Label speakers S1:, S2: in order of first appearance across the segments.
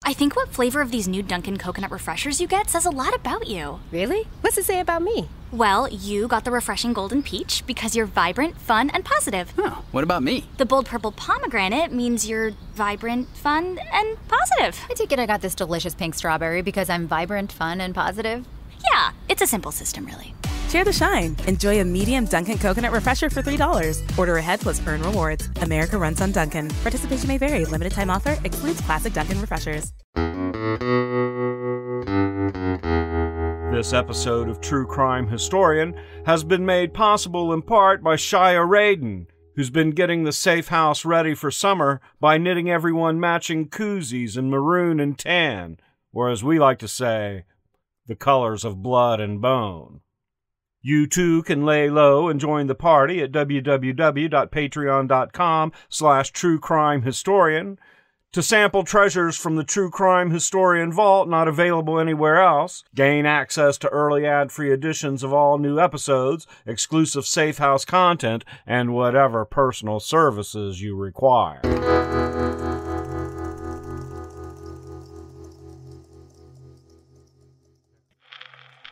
S1: I think what flavor of these new Dunkin' coconut refreshers you get says a lot about you.
S2: Really? What's it say about me?
S1: Well, you got the refreshing golden peach because you're vibrant, fun, and positive.
S3: Oh, what about me?
S1: The bold purple pomegranate means you're vibrant, fun, and positive.
S4: I take it I got this delicious pink strawberry because I'm vibrant, fun, and positive.
S1: Yeah, it's a simple system, really.
S5: Share the shine. Enjoy a medium Dunkin' coconut refresher for $3. Order ahead plus earn rewards. America runs on Dunkin'. Participation may vary. Limited time offer. Excludes classic Dunkin' refreshers.
S6: This episode of True Crime Historian has been made possible in part by Shia Radin, who's been getting the safe house ready for summer by knitting everyone matching koozies in maroon and tan, or as we like to say, the colors of blood and bone. You too can lay low and join the party at www.patreon.com/truecrimehistorian to sample treasures from the True Crime Historian Vault not available anywhere else, gain access to early ad-free editions of all new episodes, exclusive Safe House content, and whatever personal services you require.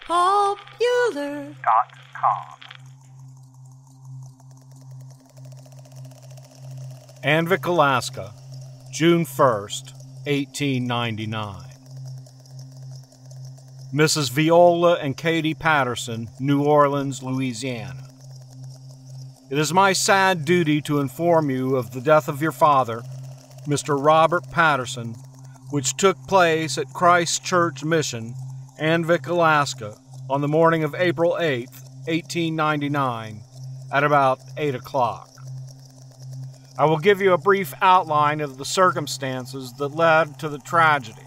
S2: Popular.com.
S6: Anvik, Alaska, June 1st, 1899. Mrs. Viola and Katie Patterson, New Orleans, Louisiana. It is my sad duty to inform you of the death of your father, Mr. Robert Patterson, which took place at Christ Church Mission, Anvik, Alaska, on the morning of April 8, 1899, at about 8 o'clock. I will give you a brief outline of the circumstances that led to the tragedy.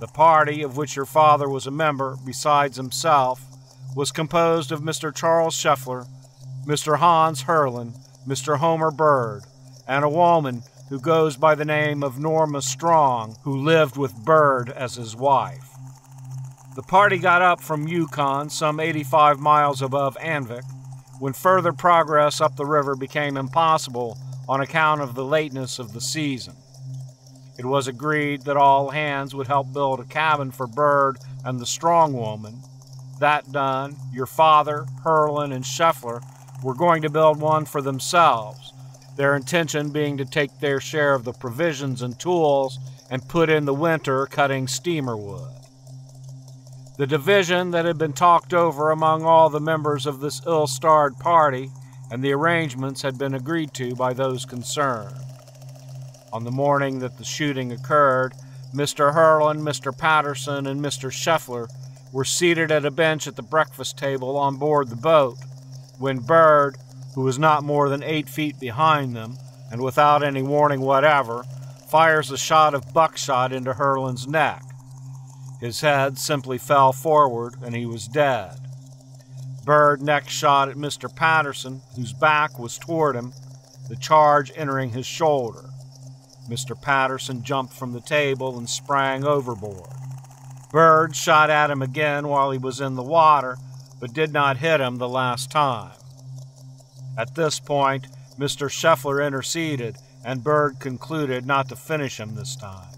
S6: The party, of which your father was a member, besides himself, was composed of Mr. Charles Scheffler, Mr. Hans Herlin, Mr. Homer Bird, and a woman who goes by the name of Norma Strong, who lived with Bird as his wife. The party got up from Yukon, some 85 miles above Anvik, when further progress up the river became impossible on account of the lateness of the season. It was agreed that all hands would help build a cabin for Bird and the Strong woman. That done, your father, Herlin, and Scheffler were going to build one for themselves, their intention being to take their share of the provisions and tools and put in the winter cutting steamer wood. The division that had been talked over among all the members of this ill-starred party and the arrangements had been agreed to by those concerned. On the morning that the shooting occurred, Mr. Herlin, Mr. Patterson, and Mr. Scheffler were seated at a bench at the breakfast table on board the boat, when Bird, who was not more than 8 feet behind them, and without any warning whatever, fires a shot of buckshot into Herlin's neck. His head simply fell forward, and he was dead. Bird next shot at Mr. Patterson, whose back was toward him, the charge entering his shoulder. Mr. Patterson jumped from the table and sprang overboard. Bird shot at him again while he was in the water, but did not hit him the last time. At this point, Mr. Scheffler interceded, and Bird concluded not to finish him this time.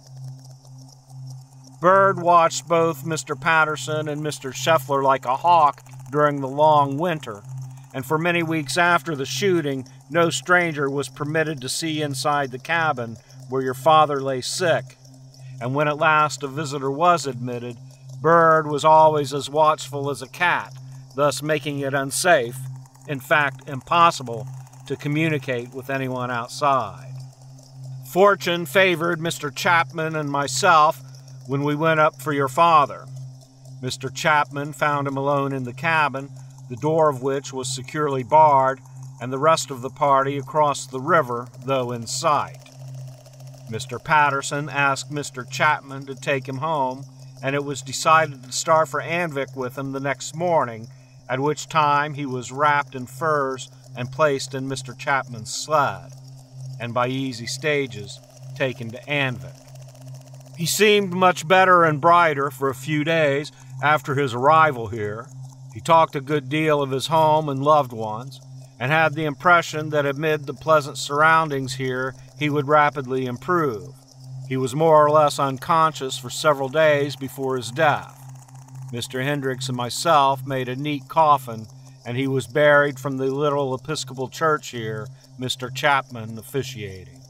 S6: Bird watched both Mr. Patterson and Mr. Scheffler like a hawk during the long winter, and for many weeks after the shooting, no stranger was permitted to see inside the cabin where your father lay sick, and when at last a visitor was admitted, Bird was always as watchful as a cat, thus making it unsafe, in fact impossible, to communicate with anyone outside. Fortune favored Mr. Chapman and myself when we went up for your father. Mr. Chapman found him alone in the cabin, the door of which was securely barred, and the rest of the party across the river, though in sight. Mr. Patterson asked Mr. Chapman to take him home, and it was decided to start for Anvik with him the next morning, at which time he was wrapped in furs and placed in Mr. Chapman's sled, and by easy stages taken to Anvik. He seemed much better and brighter for a few days after his arrival here. He talked a good deal of his home and loved ones, and had the impression that amid the pleasant surroundings here he would rapidly improve. He was more or less unconscious for several days before his death. Mr. Hendricks and myself made a neat coffin, and he was buried from the little Episcopal church here, Mr. Chapman officiating.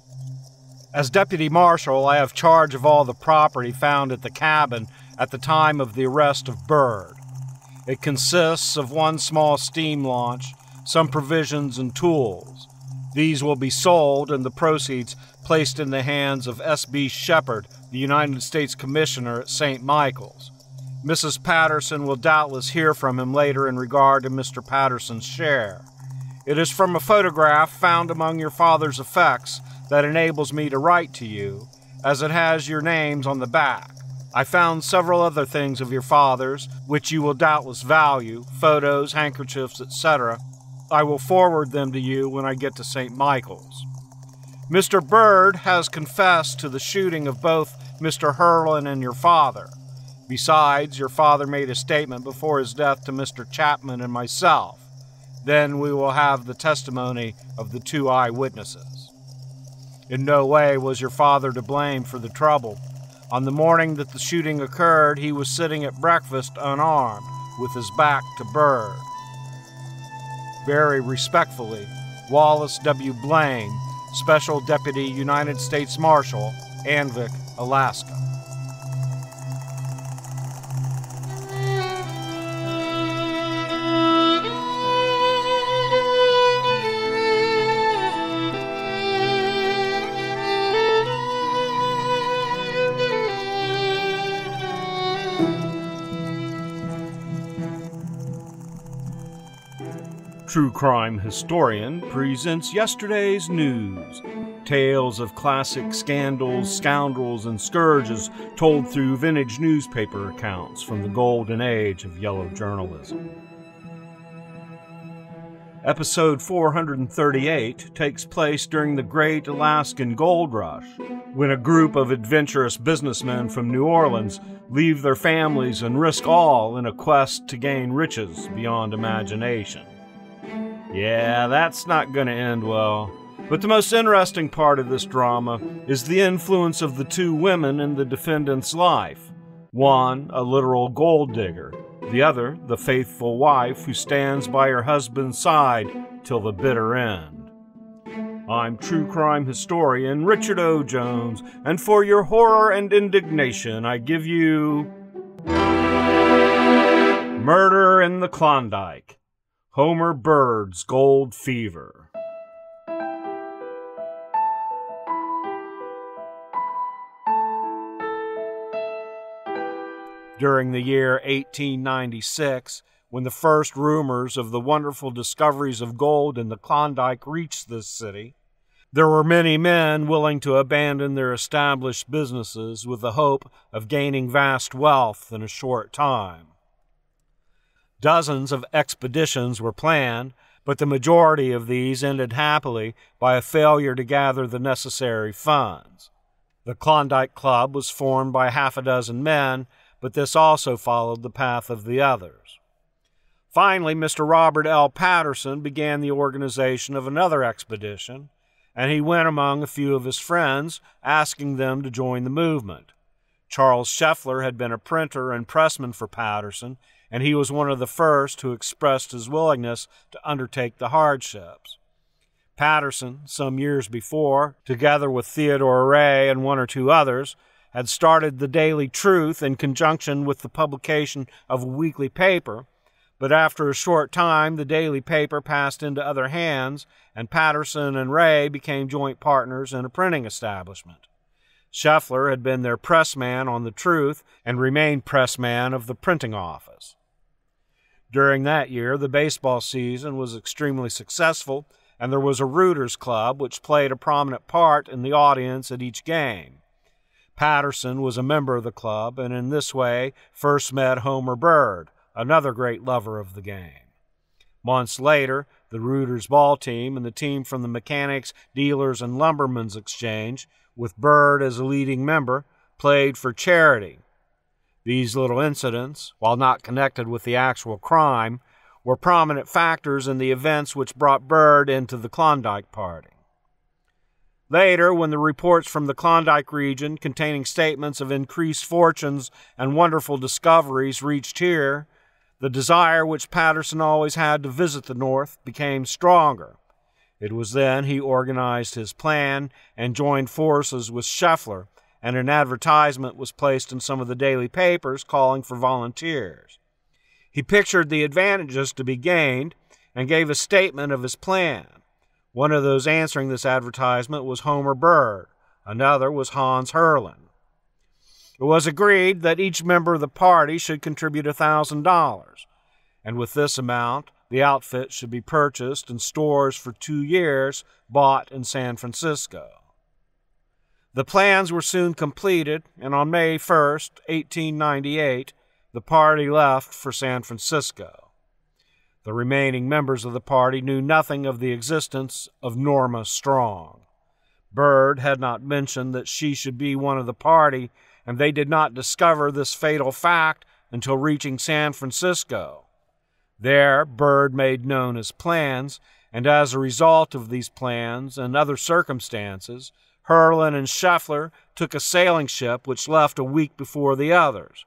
S6: As Deputy Marshal, I have charge of all the property found at the cabin at the time of the arrest of Bird. It consists of one small steam launch, some provisions and tools. These will be sold and the proceeds placed in the hands of S.B. Shepard, the United States Commissioner at St. Michael's. Mrs. Patterson will doubtless hear from him later in regard to Mr. Patterson's share. It is from a photograph found among your father's effects that enables me to write to you, as it has your names on the back. I found several other things of your father's, which you will doubtless value, photos, handkerchiefs, etc. I will forward them to you when I get to St. Michael's. Mr. Bird has confessed to the shooting of both Mr. Hurlin and your father. Besides, your father made a statement before his death to Mr. Chapman and myself. Then we will have the testimony of the two eyewitnesses. In no way was your father to blame for the trouble. On the morning that the shooting occurred, he was sitting at breakfast unarmed, with his back to Bird. Very respectfully, Wallace W. Blaine, Special Deputy United States Marshal, Anvik, Alaska. True Crime Historian presents yesterday's news. Tales of classic scandals, scoundrels, and scourges told through vintage newspaper accounts from the golden age of yellow journalism. Episode 438 takes place during the Great Alaskan Gold Rush, when a group of adventurous businessmen from New Orleans leave their families and risk all in a quest to gain riches beyond imagination. Yeah, that's not going to end well. But the most interesting part of this drama is the influence of the two women in the defendant's life. One, a literal gold digger. The other, the faithful wife who stands by her husband's side till the bitter end. I'm true crime historian Richard O. Jones, and for your horror and indignation, I give you... Murder in the Klondike. Homer Bird's Gold Fever. During the year 1896, when the first rumors of the wonderful discoveries of gold in the Klondike reached this city, there were many men willing to abandon their established businesses with the hope of gaining vast wealth in a short time. Dozens of expeditions were planned, but the majority of these ended happily by a failure to gather the necessary funds. The Klondike Club was formed by half a dozen men, but this also followed the path of the others. Finally, Mr. Robert L. Patterson began the organization of another expedition, and he went among a few of his friends, asking them to join the movement. Charles Scheffler had been a printer and pressman for Patterson, and he was one of the first who expressed his willingness to undertake the hardships. Patterson, some years before, together with Theodore Ray and one or two others, had started the Daily Truth in conjunction with the publication of a weekly paper, but after a short time the daily paper passed into other hands, and Patterson and Ray became joint partners in a printing establishment. Scheffler had been their pressman on the Truth and remained pressman of the printing office. During that year, the baseball season was extremely successful, and there was a Rooters Club which played a prominent part in the audience at each game. Patterson was a member of the club, and in this way first met Homer Bird, another great lover of the game. Months later, the Rooters ball team and the team from the Mechanics, Dealers, and Lumbermen's Exchange, with Bird as a leading member, played for charity. These little incidents, while not connected with the actual crime, were prominent factors in the events which brought Bird into the Klondike Party. Later, when the reports from the Klondike region containing statements of increased fortunes and wonderful discoveries reached here, the desire which Patterson always had to visit the North became stronger. It was then he organized his plan and joined forces with Scheffler, and an advertisement was placed in some of the daily papers calling for volunteers. He pictured the advantages to be gained and gave a statement of his plan. One of those answering this advertisement was Homer Bird. Another was Hans Herlin. It was agreed that each member of the party should contribute $1,000, and with this amount, the outfit should be purchased and stores for 2 years bought in San Francisco. The plans were soon completed, and on May 1st, 1898, the party left for San Francisco. The remaining members of the party knew nothing of the existence of Norma Strong. Bird had not mentioned that she should be one of the party, and they did not discover this fatal fact until reaching San Francisco. There, Bird made known his plans, and as a result of these plans and other circumstances, Herlin and Scheffler took a sailing ship which left a week before the others.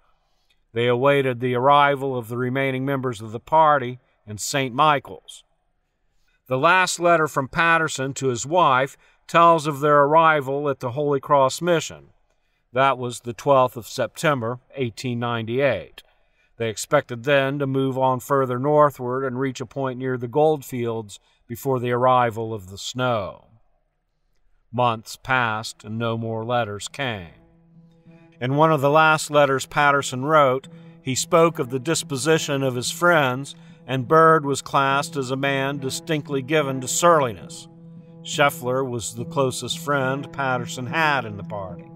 S6: They awaited the arrival of the remaining members of the party in St. Michael's. The last letter from Patterson to his wife tells of their arrival at the Holy Cross Mission. That was the 12th of September, 1898. They expected then to move on further northward and reach a point near the goldfields before the arrival of the snow. Months passed and no more letters came. In one of the last letters Patterson wrote, he spoke of the disposition of his friends, and Bird was classed as a man distinctly given to surliness. Scheffler was the closest friend Patterson had in the party.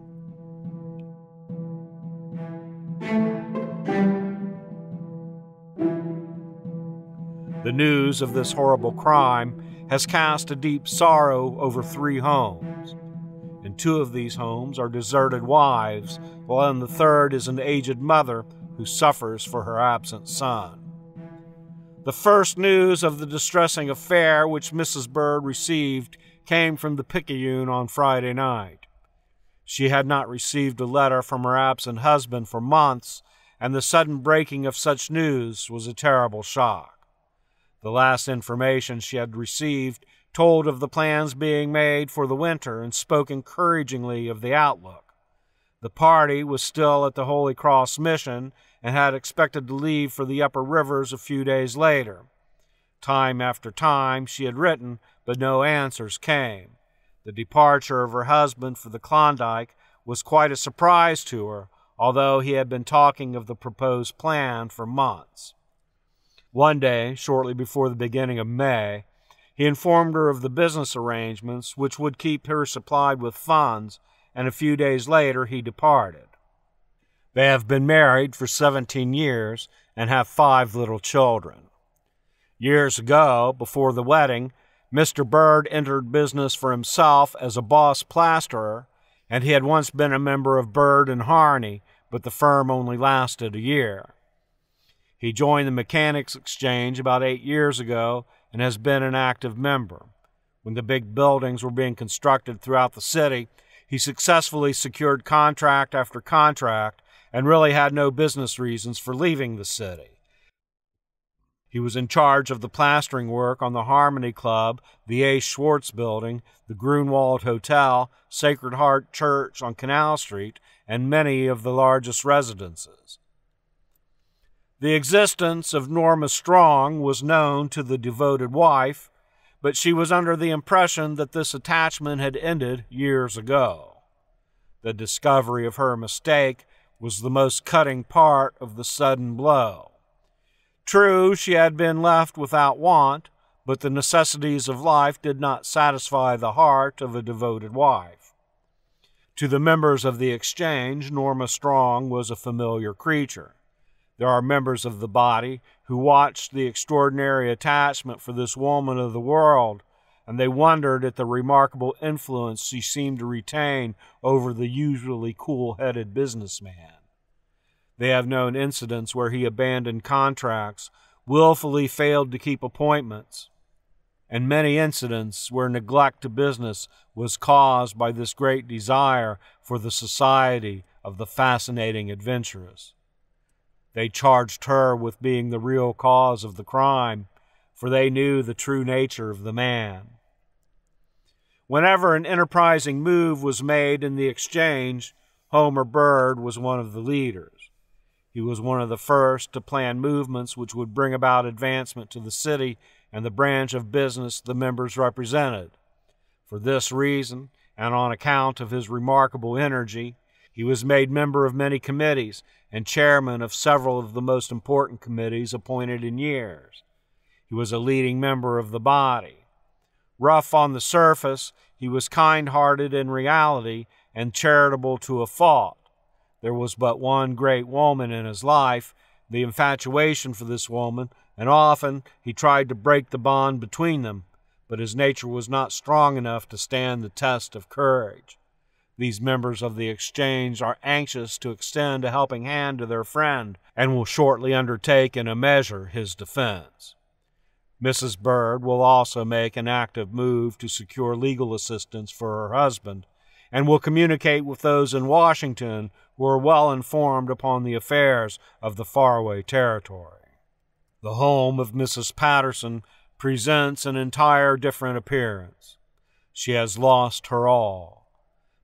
S6: The news of this horrible crime has cast a deep sorrow over 3 homes. In 2 of these homes are deserted wives, while in the 3rd is an aged mother who suffers for her absent son. The first news of the distressing affair which Mrs. Bird received came from the Picayune on Friday night. She had not received a letter from her absent husband for months, and the sudden breaking of such news was a terrible shock. The last information she had received told of the plans being made for the winter and spoke encouragingly of the outlook. The party was still at the Holy Cross Mission and had expected to leave for the upper rivers a few days later. Time after time she had written, but no answers came. The departure of her husband for the Klondike was quite a surprise to her, although he had been talking of the proposed plan for months. One day, shortly before the beginning of May, he informed her of the business arrangements which would keep her supplied with funds, and a few days later he departed. They have been married for 17 years and have 5 little children. Years ago, before the wedding, Mr. Bird entered business for himself as a boss plasterer, and he had once been a member of Bird and Harney, but the firm only lasted a year. He joined the Mechanics Exchange about 8 years ago and has been an active member. When the big buildings were being constructed throughout the city, he successfully secured contract after contract and really had no business reasons for leaving the city. He was in charge of the plastering work on the Harmony Club, the A. Schwartz Building, the Grunwald Hotel, Sacred Heart Church on Canal Street, and many of the largest residences. The existence of Norma Strong was known to the devoted wife, but she was under the impression that this attachment had ended years ago. The discovery of her mistake was the most cutting part of the sudden blow. True, she had been left without want, but the necessities of life did not satisfy the heart of a devoted wife. To the members of the exchange, Norma Strong was a familiar creature. There are members of the body who watched the extraordinary attachment for this woman of the world, and they wondered at the remarkable influence she seemed to retain over the usually cool-headed businessman. They have known incidents where he abandoned contracts, willfully failed to keep appointments, and many incidents where neglect to business was caused by this great desire for the society of the fascinating adventuress. They charged her with being the real cause of the crime, for they knew the true nature of the man. Whenever an enterprising move was made in the exchange, Homer Bird was one of the leaders. He was one of the first to plan movements which would bring about advancement to the city and the branch of business the members represented. For this reason, and on account of his remarkable energy, he was made member of many committees and chairman of several of the most important committees appointed in years. He was a leading member of the body. Rough on the surface, he was kind-hearted in reality and charitable to a fault. There was but one great woman in his life, the infatuation for this woman, and often he tried to break the bond between them, but his nature was not strong enough to stand the test of courage. These members of the exchange are anxious to extend a helping hand to their friend, and will shortly undertake in a measure his defense. Mrs. Bird will also make an active move to secure legal assistance for her husband, and will communicate with those in Washington who are well informed upon the affairs of the faraway territory. The home of Mrs. Patterson presents an entire different appearance. She has lost her all.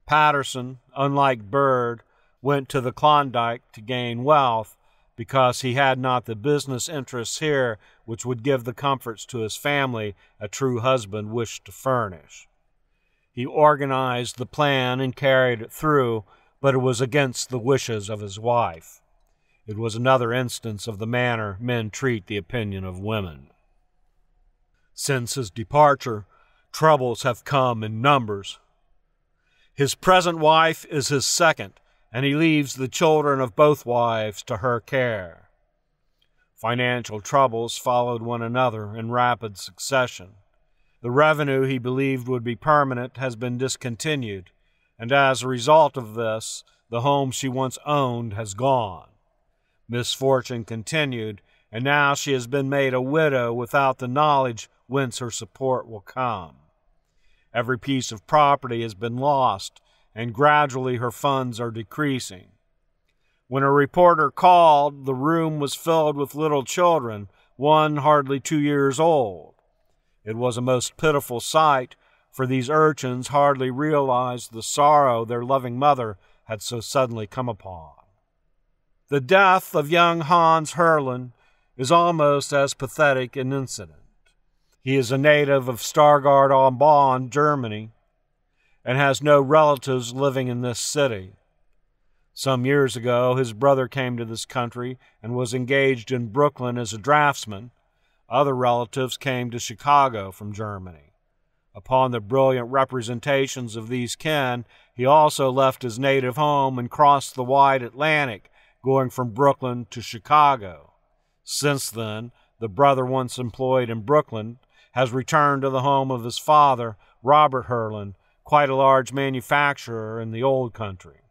S6: Patterson, unlike Bird, went to the Klondike to gain wealth because he had not the business interests here which would give the comforts to his family a true husband wished to furnish. He organized the plan and carried it through, but it was against the wishes of his wife. It was another instance of the manner men treat the opinion of women. Since his departure, troubles have come in numbers. His present wife is his second, and he leaves the children of both wives to her care. Financial troubles followed one another in rapid succession. The revenue he believed would be permanent has been discontinued, and as a result of this, the home she once owned has gone. Misfortune continued, and now she has been made a widow without the knowledge whence her support will come. Every piece of property has been lost, and gradually her funds are decreasing. When a reporter called, the room was filled with little children, one hardly 2 years old. It was a most pitiful sight, for these urchins hardly realized the sorrow their loving mother had so suddenly come upon. The death of young Hans Herlin is almost as pathetic an incident. He is a native of Stargard-on-Bonn, Germany, and has no relatives living in this city. Some years ago, his brother came to this country and was engaged in Brooklyn as a draftsman. Other relatives came to Chicago from Germany. Upon the brilliant representations of these kin, he also left his native home and crossed the wide Atlantic, going from Brooklyn to Chicago. Since then, the brother once employed in Brooklyn has returned to the home of his father, Robert Herlin, quite a large manufacturer in the old country.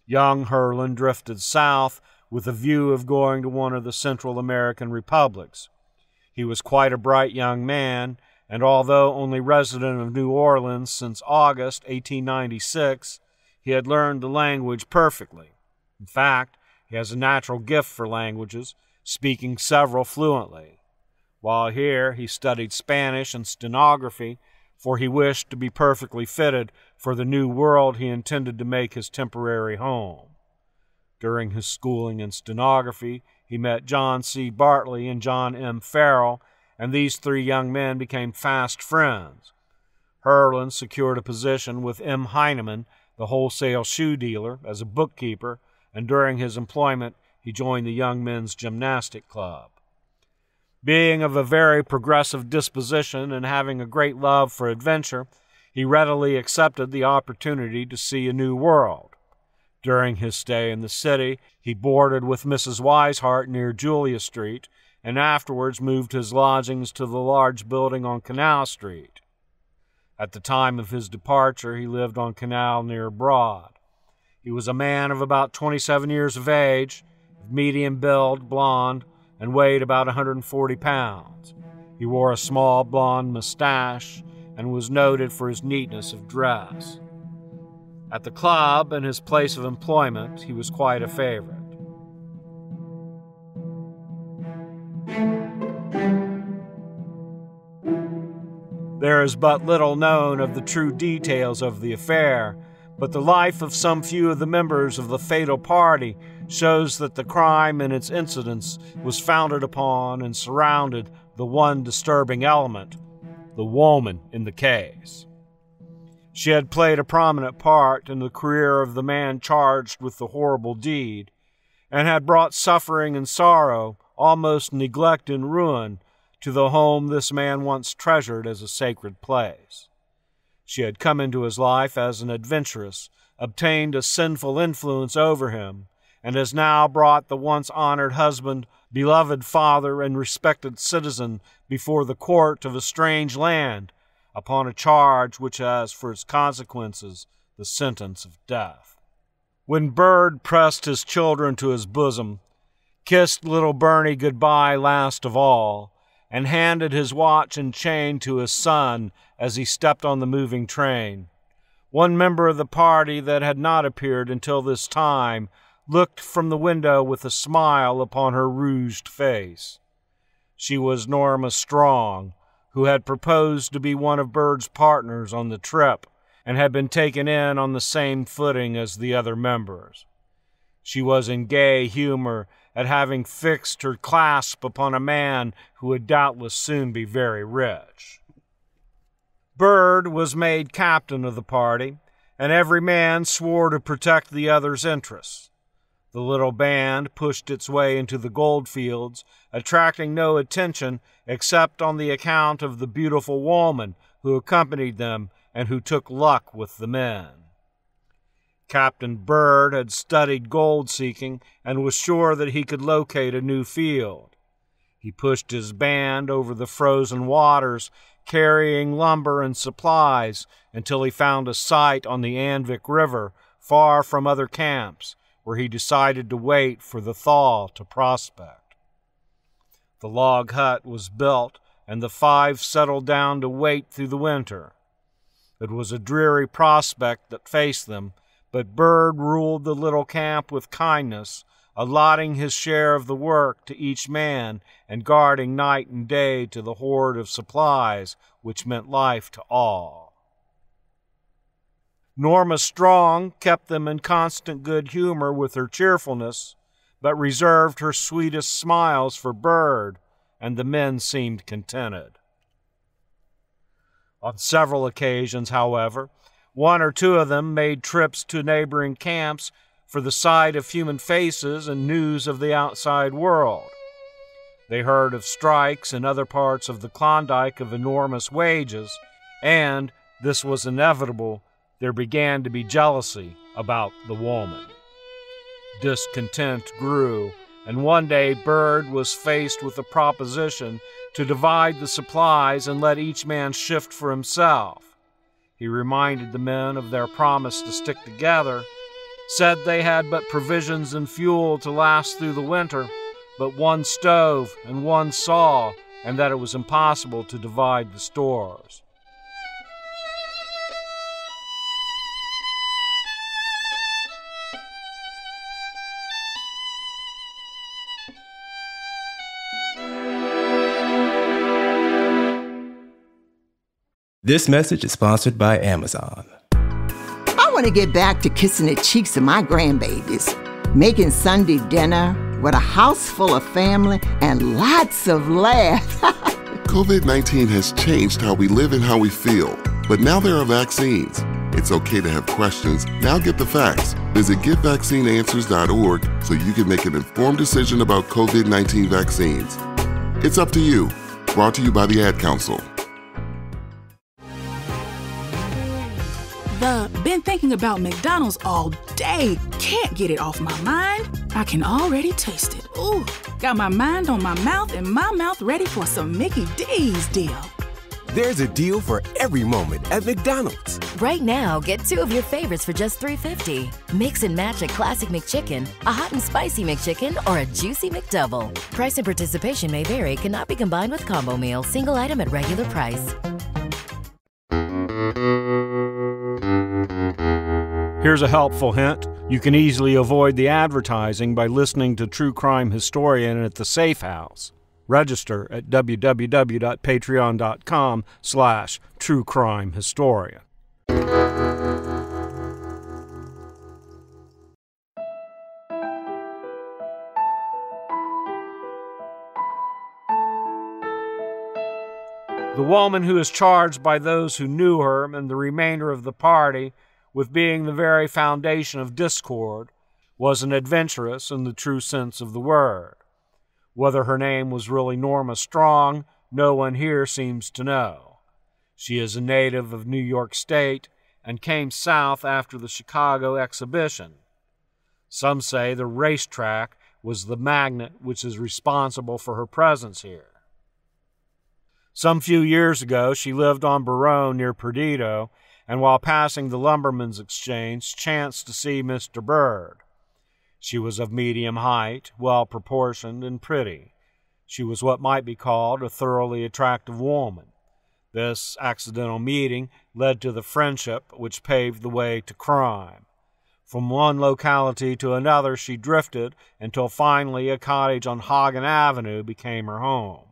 S6: Young Herlin drifted south with a view of going to one of the Central American republics. He was quite a bright young man, and although only resident of New Orleans since August 1896, he had learned the language perfectly. In fact, he has a natural gift for languages, speaking several fluently. While here, he studied Spanish and stenography, for he wished to be perfectly fitted for the new world he intended to make his temporary home. During his schooling in stenography, he met John C. Bartley and John M. Farrell, and these three young men became fast friends. Herlin secured a position with M. Heinemann, the wholesale shoe dealer, as a bookkeeper, and during his employment he joined the Young Men's Gymnastic Club. Being of a very progressive disposition and having a great love for adventure, he readily accepted the opportunity to see a new world. During his stay in the city, he boarded with Mrs. Weishart near Julia Street, and afterwards moved his lodgings to the large building on Canal Street. At the time of his departure, he lived on Canal near Broad. He was a man of about 27 years of age, of medium build, blond, and weighed about 140 pounds. He wore a small blonde mustache and was noted for his neatness of dress. At the club and his place of employment, he was quite a favorite. There is but little known of the true details of the affair, but the life of some few of the members of the fatal party shows that the crime and its incidents was founded upon and surrounded the one disturbing element, the woman in the case. She had played a prominent part in the career of the man charged with the horrible deed, and had brought suffering and sorrow, almost neglect and ruin, to the home this man once treasured as a sacred place. She had come into his life as an adventuress, obtained a sinful influence over him, and has now brought the once honored husband, beloved father, and respected citizen before the court of a strange land upon a charge which has for its consequences the sentence of death. When Bird pressed his children to his bosom, kissed little Bernie goodbye last of all, and handed his watch and chain to his son as he stepped on the moving train, one member of the party that had not appeared until this time looked from the window with a smile upon her rouged face. She was Norma Strong, who had proposed to be one of Bird's partners on the trip and had been taken in on the same footing as the other members. She was in gay humor at having fixed her clasp upon a man who would doubtless soon be very rich. Bird was made captain of the party, and every man swore to protect the other's interests. The little band pushed its way into the gold fields, attracting no attention except on the account of the beautiful woman who accompanied them and who took luck with the men. Captain Bird had studied gold-seeking and was sure that he could locate a new field. He pushed his band over the frozen waters, carrying lumber and supplies, until he found a site on the Anvik River, far from other camps, where he decided to wait for the thaw to prospect. The log hut was built, and the five settled down to wait through the winter. It was a dreary prospect that faced them, but Bird ruled the little camp with kindness, allotting his share of the work to each man and guarding night and day to the hoard of supplies which meant life to all. Norma Strong kept them in constant good humor with her cheerfulness, but reserved her sweetest smiles for Bird, and the men seemed contented. On several occasions, however, one or two of them made trips to neighboring camps for the sight of human faces and news of the outside world. They heard of strikes in other parts of the Klondike of enormous wages, and, this was inevitable, there began to be jealousy about the woman. Discontent grew, and one day Bird was faced with a proposition to divide the supplies and let each man shift for himself. He reminded the men of their promise to stick together, said they had but provisions and fuel to last through the winter, but one stove and one saw, and that it was impossible to divide the stores.
S3: This message is sponsored by Amazon.
S7: I want to get back to kissing the cheeks of my grandbabies, making Sunday dinner with a house full of family and lots of laughs.
S8: COVID-19 has changed how we live and how we feel, but now there are vaccines. It's okay to have questions. Now get the facts. Visit getvaccineanswers.org so you can make an informed decision about COVID-19 vaccines. It's up to you. Brought to you by the Ad Council.
S9: Been thinking about McDonald's all day. Can't get it off my mind. I can already taste it. Ooh, got my mind on my mouth and my mouth ready for some Mickey D's deal.
S10: There's a deal for every moment at McDonald's.
S11: Right now, get 2 of your favorites for just $3.50. Mix and match a classic McChicken, a hot and spicy McChicken, or a juicy McDouble. Price and participation may vary. Cannot be combined with combo meal. Single item at regular price.
S6: Here's a helpful hint. You can easily avoid the advertising by listening to True Crime Historian at the Safe House. Register at www.patreon.com/truecrimehistorian. The woman who is charged by those who knew her and the remainder of the party with being the very foundation of discord was an adventuress in the true sense of the word. Whether her name was really Norma Strong, no one here seems to know. She is a native of New York State and came south after the Chicago exhibition. Some say the racetrack was the magnet which is responsible for her presence here. Some few years ago, she lived on Barone near Perdido, and while passing the Lumberman's Exchange, chanced to see Mr. Bird. She was of medium height, well-proportioned, and pretty. She was what might be called a thoroughly attractive woman. This accidental meeting led to the friendship which paved the way to crime. From one locality to another she drifted until finally a cottage on Hagen Avenue became her home.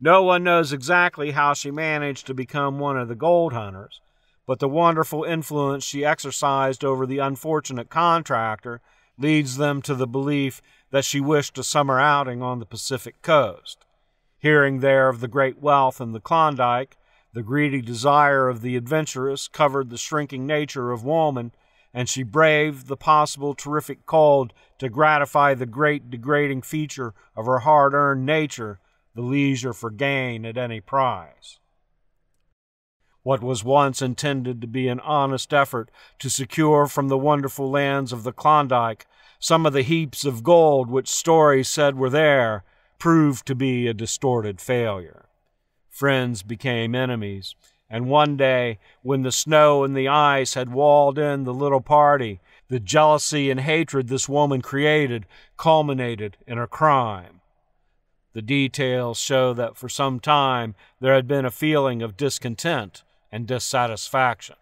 S6: No one knows exactly how she managed to become one of the gold hunters, but the wonderful influence she exercised over the unfortunate contractor leads them to the belief that she wished a summer outing on the Pacific coast. Hearing there of the great wealth in the Klondike, the greedy desire of the adventuress covered the shrinking nature of woman, and she braved the possible terrific cold to gratify the great degrading feature of her hard-earned nature, the leisure for gain at any price. What was once intended to be an honest effort to secure from the wonderful lands of the Klondike some of the heaps of gold which stories said were there, proved to be a distorted failure. Friends became enemies, and one day, when the snow and the ice had walled in the little party, the jealousy and hatred this woman created culminated in a crime. The details show that for some time there had been a feeling of discontent and dissatisfaction.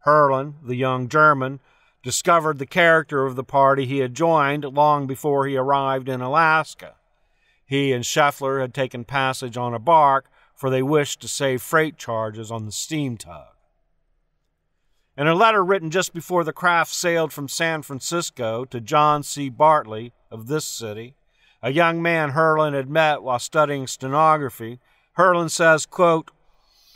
S6: Herlin, the young German, discovered the character of the party he had joined long before he arrived in Alaska. He and Scheffler had taken passage on a bark, for they wished to save freight charges on the steam tug. In a letter written just before the craft sailed from San Francisco to John C. Bartley of this city, a young man Herlin had met while studying stenography, Herlin says, quote,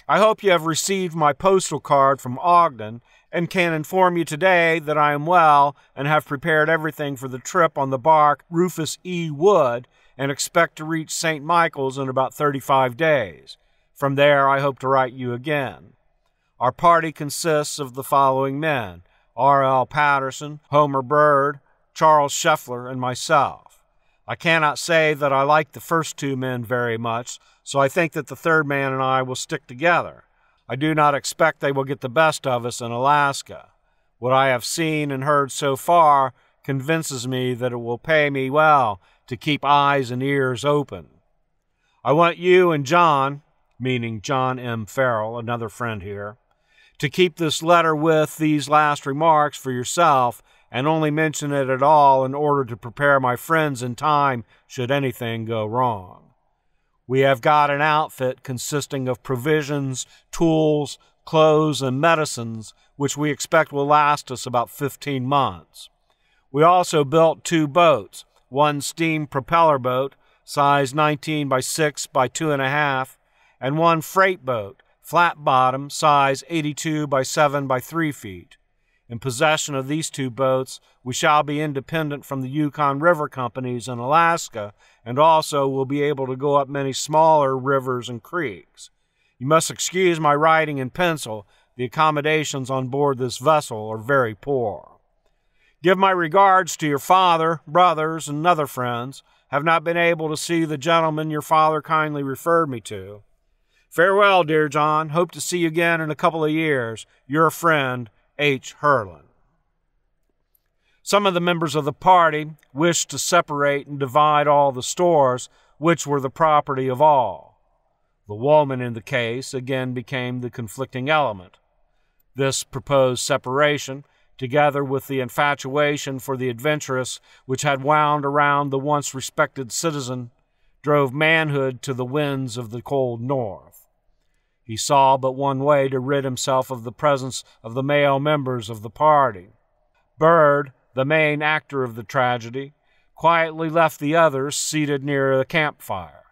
S6: "I hope you have received my postal card from Ogden and can inform you today that I am well and have prepared everything for the trip on the bark Rufus E. Wood and expect to reach St. Michael's in about 35 days. From there, I hope to write you again. Our party consists of the following men: R.L. Patterson, Homer Bird, Charles Scheffler, and myself. I cannot say that I like the first 2 men very much, so I think that the third man and I will stick together. I do not expect they will get the best of us in Alaska. What I have seen and heard so far convinces me that it will pay me well to keep eyes and ears open. I want you and John," meaning John M. Farrell, another friend here, "to keep this letter with these last remarks for yourself and only mention it at all in order to prepare my friends in time should anything go wrong. We have got an outfit consisting of provisions, tools, clothes, and medicines, which we expect will last us about 15 months. We also built 2 boats, one steam propeller boat, size 19 by 6 by 2.5, and one freight boat, flat bottom, size 82 by 7 by 3 feet. In possession of these 2 boats, we shall be independent from the Yukon River companies in Alaska, and also will be able to go up many smaller rivers and creeks. You must excuse my writing in pencil. The accommodations on board this vessel are very poor. Give my regards to your father, brothers, and other friends. Have not been able to see the gentleman your father kindly referred me to. Farewell, dear John. Hope to see you again in a couple of years. Your friend, H. Hurlin. Some of the members of the party wished to separate and divide all the stores, which were the property of all. The woman in the case again became the conflicting element. This proposed separation, together with the infatuation for the adventuress which had wound around the once respected citizen, drove manhood to the winds of the cold north. He saw but one way to rid himself of the presence of the male members of the party. Bird, the main actor of the tragedy, quietly left the others seated near the campfire.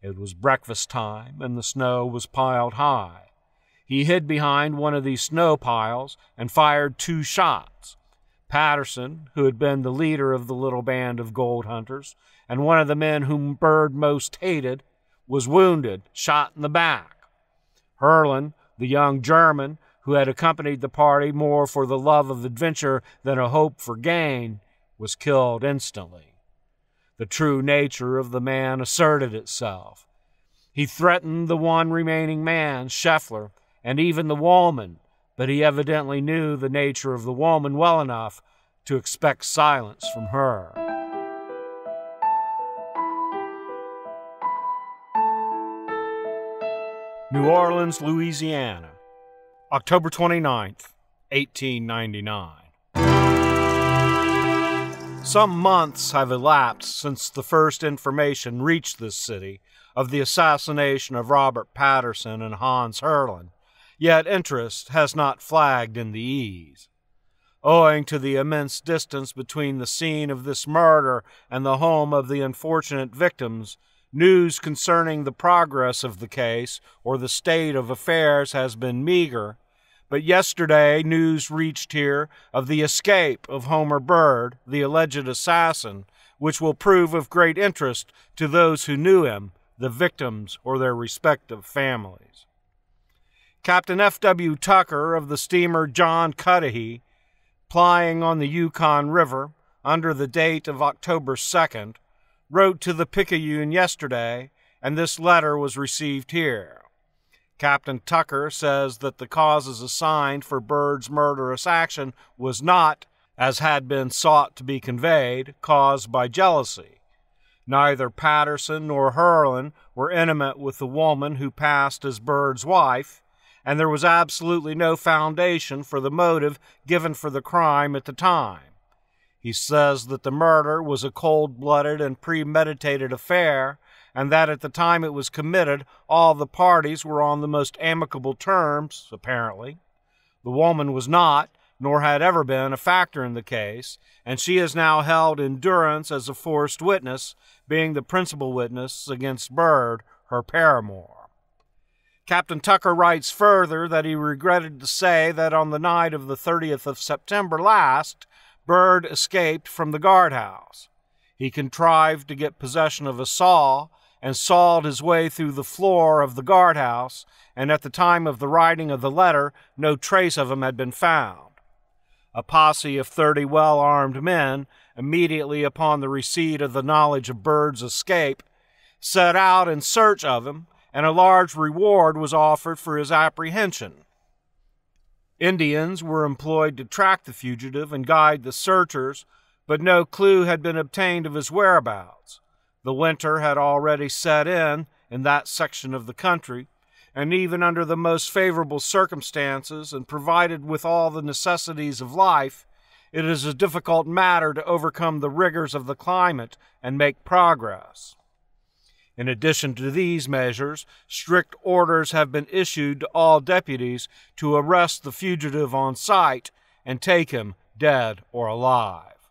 S6: It was breakfast time, and the snow was piled high. He hid behind one of these snow piles and fired 2 shots. Patterson, who had been the leader of the little band of gold hunters, and one of the men whom Bird most hated, was wounded, shot in the back. Hurlin, the young German, who had accompanied the party more for the love of adventure than a hope for gain, was killed instantly. The true nature of the man asserted itself. He threatened the one remaining man, Scheffler, and even the woman, but he evidently knew the nature of the woman well enough to expect silence from her. New Orleans, Louisiana, October 29th, 1899. Some months have elapsed since the first information reached this city of the assassination of Robert Patterson and Hans Hurlin, yet interest has not flagged in the ease. Owing to the immense distance between the scene of this murder and the home of the unfortunate victims, news concerning the progress of the case or the state of affairs has been meager, but yesterday news reached here of the escape of Homer Bird, the alleged assassin, which will prove of great interest to those who knew him, the victims, or their respective families. Captain F.W. Tucker of the steamer John Cudahy, plying on the Yukon River under the date of October 2nd, wrote to the Picayune yesterday, and this letter was received here. Captain Tucker says that the causes assigned for Bird's murderous action was not, as had been sought to be conveyed, caused by jealousy. Neither Patterson nor Hurlin were intimate with the woman who passed as Bird's wife, and there was absolutely no foundation for the motive given for the crime at the time. He says that the murder was a cold-blooded and premeditated affair, and that at the time it was committed, all the parties were on the most amicable terms, apparently. The woman was not, nor had ever been, a factor in the case, and she is now held in durance as a forced witness, being the principal witness against Bird, her paramour. Captain Tucker writes further that he regretted to say that on the night of the 30th of September last, Bird escaped from the guardhouse. He contrived to get possession of a saw and sawed his way through the floor of the guardhouse, and at the time of the writing of the letter, no trace of him had been found. A posse of 30 well-armed men, immediately upon the receipt of the knowledge of Bird's escape, set out in search of him, and a large reward was offered for his apprehension. Indians were employed to track the fugitive and guide the searchers, but no clue had been obtained of his whereabouts. The winter had already set in that section of the country, and even under the most favorable circumstances and provided with all the necessities of life, it is a difficult matter to overcome the rigors of the climate and make progress. In addition to these measures, strict orders have been issued to all deputies to arrest the fugitive on sight and take him dead or alive.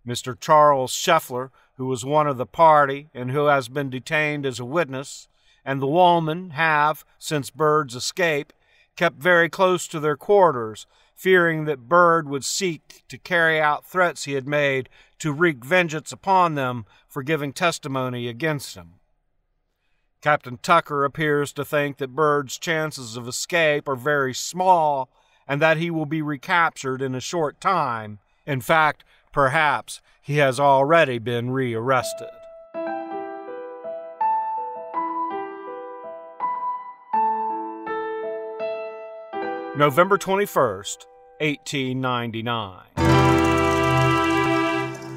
S6: Mr. Charles Scheffler, who was one of the party and who has been detained as a witness, and the woman have, since Bird's escape, kept very close to their quarters, fearing that Bird would seek to carry out threats he had made to wreak vengeance upon them for giving testimony against him. Captain Tucker appears to think that Bird's chances of escape are very small and that he will be recaptured in a short time. In fact, perhaps he has already been rearrested. November 21st, 1899.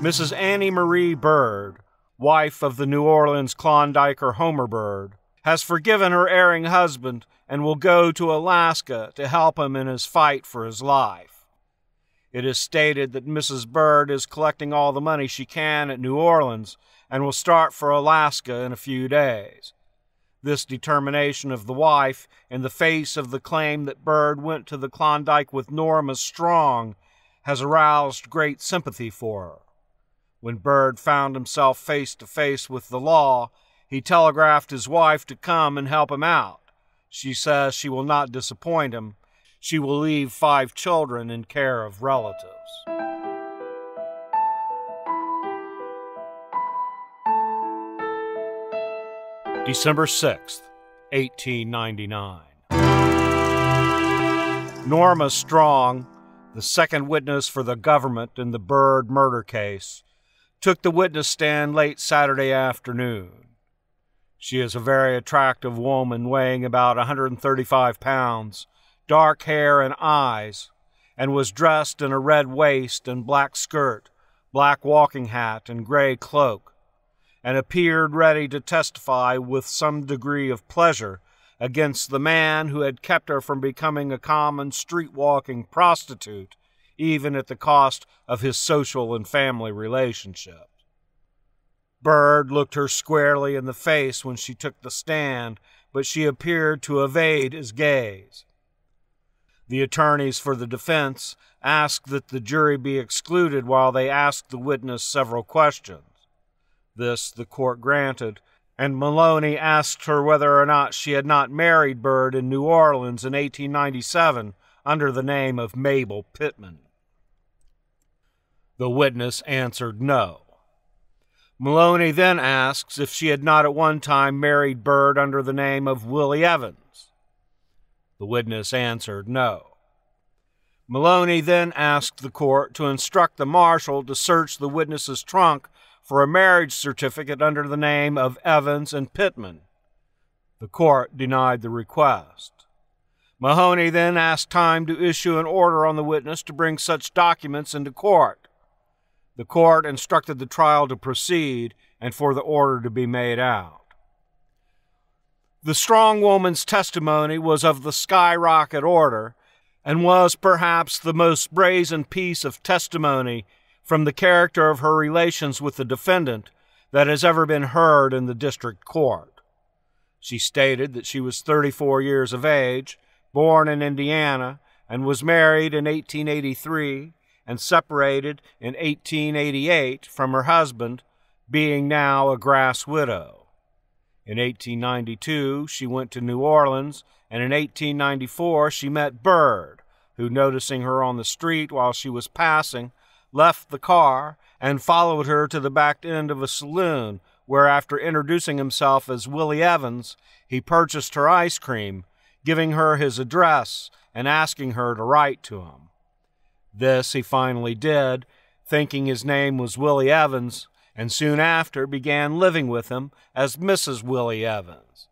S6: Mrs. Annie Marie Bird, wife of the New Orleans Klondiker Homer Bird, has forgiven her erring husband and will go to Alaska to help him in his fight for his life. It is stated that Mrs. Bird is collecting all the money she can at New Orleans and will start for Alaska in a few days. This determination of the wife, in the face of the claim that Bird went to the Klondike with Norma Strong, has aroused great sympathy for her. When Bird found himself face to face with the law, he telegraphed his wife to come and help him out. She says she will not disappoint him. She will leave 5 children in care of relatives. December 6th, 1899. Norma Strong, the second witness for the government in the Bird murder case, took the witness stand late Saturday afternoon. She is a very attractive woman weighing about 135 pounds, dark hair and eyes, and was dressed in a red waist and black skirt, black walking hat, and gray cloak, and appeared ready to testify with some degree of pleasure against the man who had kept her from becoming a common street-walking prostitute, even at the cost of his social and family relationships. Bird looked her squarely in the face when she took the stand, but she appeared to evade his gaze. The attorneys for the defense asked that the jury be excluded while they asked the witness several questions. This the court granted, and Maloney asked her whether or not she had not married Bird in New Orleans in 1897 under the name of Mabel Pittman. The witness answered no. Maloney then asks if she had not at one time married Bird under the name of Willie Evans. The witness answered no. Maloney then asked the court to instruct the marshal to search the witness's trunk for a marriage certificate under the name of Evans and Pittman. The court denied the request. Mahoney then asked time to issue an order on the witness to bring such documents into court. The court instructed the trial to proceed and for the order to be made out. The strong woman's testimony was of the skyrocket order and was perhaps the most brazen piece of testimony from the character of her relations with the defendant that has ever been heard in the district court. She stated that she was 34 years of age, born in Indiana, and was married in 1883 and separated in 1888 from her husband, being now a grass widow. In 1892, she went to New Orleans, and in 1894 she met Bird, who, noticing her on the street while she was passing, left the car and followed her to the back end of a saloon, where, after introducing himself as Willie Evans, he purchased her ice cream, giving her his address and asking her to write to him. This he finally did, thinking his name was Willie Evans, and soon after began living with him as Mrs. Willie Evans.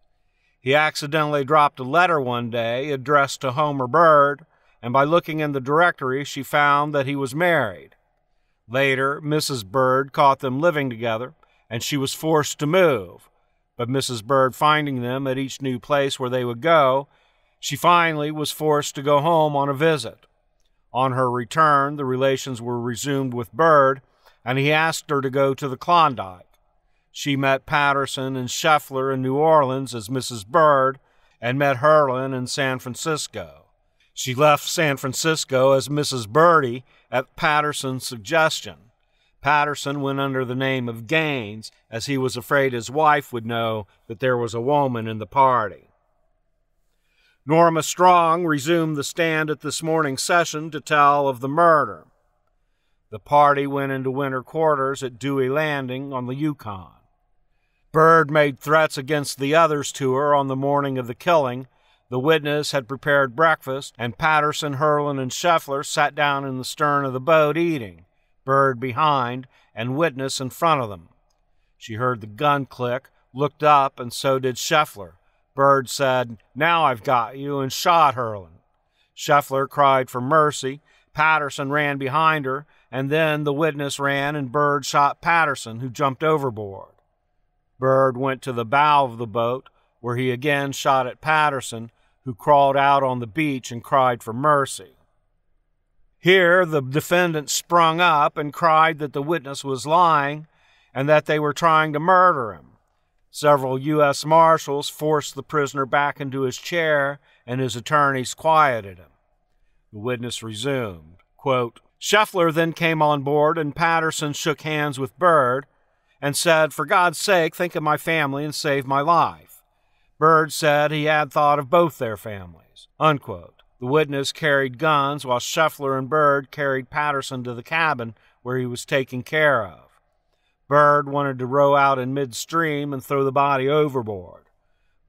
S6: He accidentally dropped a letter one day addressed to Homer Bird, and by looking in the directory she found that he was married. Later, Mrs. Bird caught them living together, and she was forced to move. But Mrs. Bird finding them at each new place where they would go, she finally was forced to go home on a visit. On her return, the relations were resumed with Bird, and he asked her to go to the Klondike. She met Patterson and Scheffler in New Orleans as Mrs. Bird, and met Hurlin in San Francisco. She left San Francisco as Mrs. Birdie at Patterson's suggestion. Patterson went under the name of Gaines, as he was afraid his wife would know that there was a woman in the party. Norma Strong resumed the stand at this morning's session to tell of the murder. The party went into winter quarters at Dewey Landing on the Yukon. Bird made threats against the others to her on the morning of the killing. The witness had prepared breakfast, and Patterson, Hurlin, and Scheffler sat down in the stern of the boat eating, Bird behind and witness in front of them. She heard the gun click, looked up, and so did Scheffler. Bird said, "Now I've got you," and shot Hurlin. Scheffler cried for mercy. Patterson ran behind her, and then the witness ran and Bird shot Patterson, who jumped overboard. Bird went to the bow of the boat, where he again shot at Patterson, who crawled out on the beach and cried for mercy. Here, the defendant sprung up and cried that the witness was lying and that they were trying to murder him. Several U.S. Marshals forced the prisoner back into his chair, and his attorneys quieted him. The witness resumed, quote, Scheffler then came on board, and Patterson shook hands with Bird and said, "For God's sake, think of my family and save my life." Bird said he had thought of both their families, unquote. The witness carried guns, while Scheffler and Bird carried Patterson to the cabin where he was taken care of. Bird wanted to row out in midstream and throw the body overboard.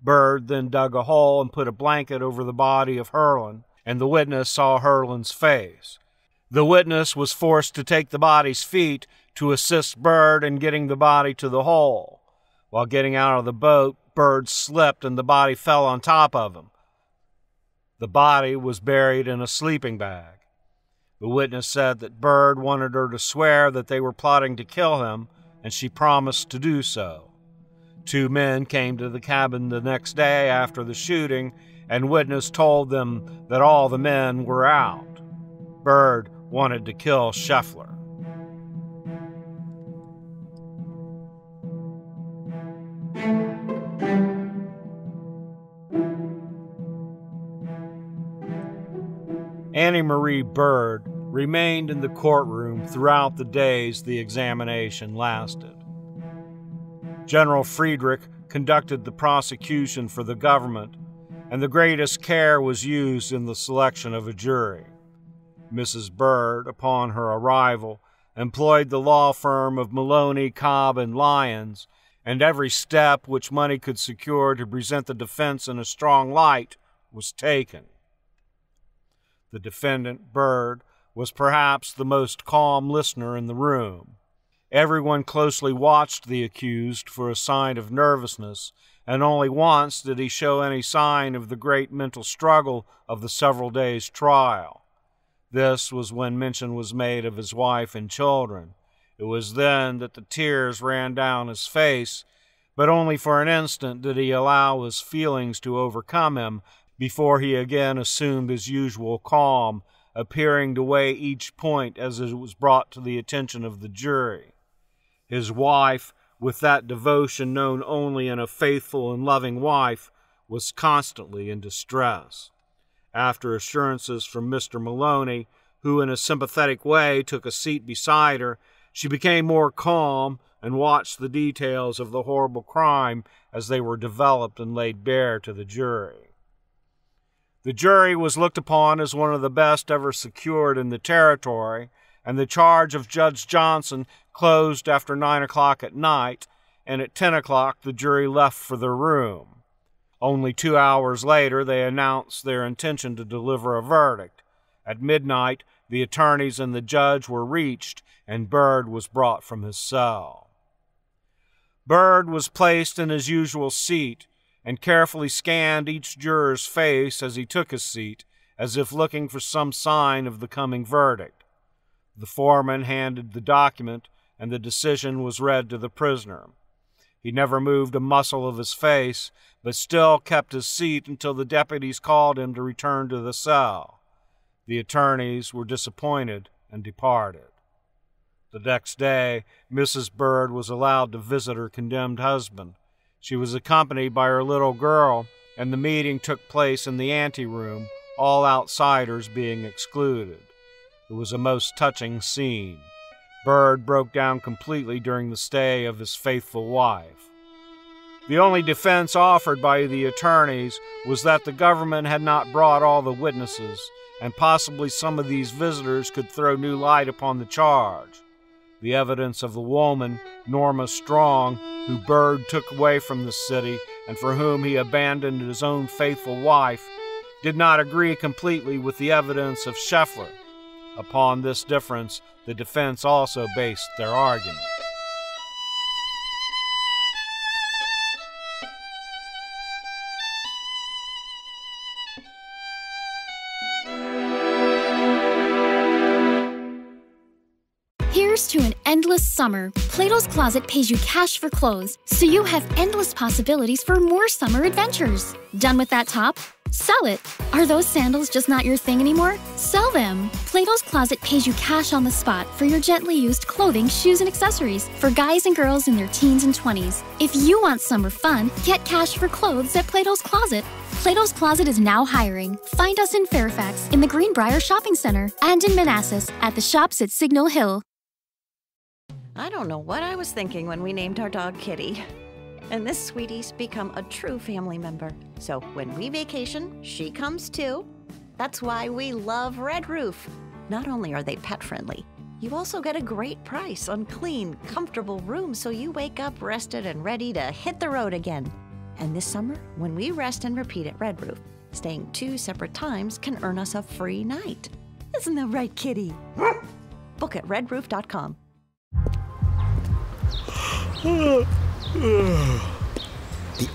S6: Bird then dug a hole and put a blanket over the body of Hurlin, and the witness saw Hurlin's face. The witness was forced to take the body's feet to assist Bird in getting the body to the hole. While getting out of the boat, Bird slipped and the body fell on top of him. The body was buried in a sleeping bag. The witness said that Bird wanted her to swear that they were plotting to kill him, and she promised to do so. 2 men came to the cabin the next day after the shooting, and witness told them that all the men were out. Bird wanted to kill Scheffler. Annie Marie Bird remained in the courtroom throughout the days the examination lasted. General Friedrich conducted the prosecution for the government, and the greatest care was used in the selection of a jury. Mrs. Bird, upon her arrival, employed the law firm of Maloney, Cobb, and Lyons, and every step which money could secure to present the defense in a strong light was taken. The defendant, Bird, was perhaps the most calm listener in the room. Everyone closely watched the accused for a sign of nervousness, and only once did he show any sign of the great mental struggle of the several days' trial. This was when mention was made of his wife and children. It was then that the tears ran down his face, but only for an instant did he allow his feelings to overcome him before he again assumed his usual calm, appearing to weigh each point as it was brought to the attention of the jury. His wife, with that devotion known only in a faithful and loving wife, was constantly in distress. After assurances from Mr. Maloney, who in a sympathetic way took a seat beside her, she became more calm and watched the details of the horrible crime as they were developed and laid bare to the jury. The jury was looked upon as one of the best ever secured in the territory, and the charge of Judge Johnson closed after 9 o'clock at night, and at 10 o'clock the jury left for their room. Only 2 hours later they announced their intention to deliver a verdict. At midnight the attorneys and the judge were reached, and Bird was brought from his cell. Bird was placed in his usual seat, and carefully scanned each juror's face as he took his seat, as if looking for some sign of the coming verdict. The foreman handed the document, and the decision was read to the prisoner. He never moved a muscle of his face, but still kept his seat until the deputies called him to return to the cell. The attorneys were disappointed and departed. The next day, Mrs. Bird was allowed to visit her condemned husband. She was accompanied by her little girl, and the meeting took place in the anteroom, all outsiders being excluded. It was a most touching scene. Bird broke down completely during the stay of his faithful wife. The only defense offered by the attorneys was that the government had not brought all the witnesses, and possibly some of these visitors could throw new light upon the charge. The evidence of the woman, Norma Strong, who Bird took away from the city and for whom he abandoned his own faithful wife, did not agree completely with the evidence of Scheffler. Upon this difference, the defense also based their argument.
S12: summer, Plato's Closet pays you cash for clothes, so you have endless possibilities for more summer adventures. Done with that top? Sell it. Are those sandals just not your thing anymore? Sell them. Plato's Closet pays you cash on the spot for your gently used clothing, shoes, and accessories for guys and girls in their teens and 20s. If you want summer fun, get cash for clothes at Plato's Closet. Plato's Closet is now hiring. Find us in Fairfax in the Greenbrier Shopping Center and in Manassas at the shops at Signal Hill.
S13: I don't know what I was thinking when we named our dog Kitty. And this sweetie's become a true family member. So when we vacation, she comes too. That's why we love Red Roof. Not only are they pet friendly, you also get a great price on clean, comfortable rooms so you wake up rested and ready to hit the road again. And this summer, when we rest and repeat at Red Roof, staying 2 separate times can earn us a free night. Isn't that right, Kitty? Book at redroof.com.
S10: The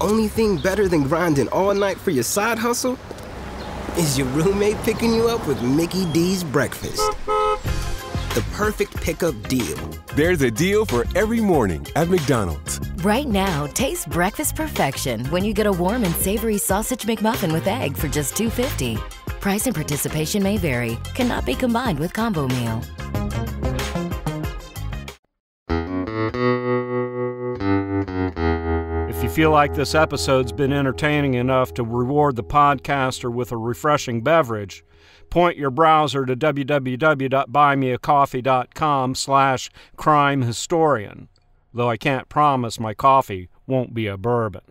S10: only thing better than grinding all night for your side hustle is your roommate picking you up with Mickey D's breakfast. The perfect pickup deal.
S14: There's a deal for every morning at McDonald's.
S11: Right now, taste breakfast perfection when you get a warm and savory sausage McMuffin with egg for just $2.50. Price and participation may vary. Cannot be combined with combo meal.
S6: If you feel like this episode's been entertaining enough to reward the podcaster with a refreshing beverage, point your browser to www.buymeacoffee.com/crimehistorian, though I can't promise my coffee won't be a bourbon.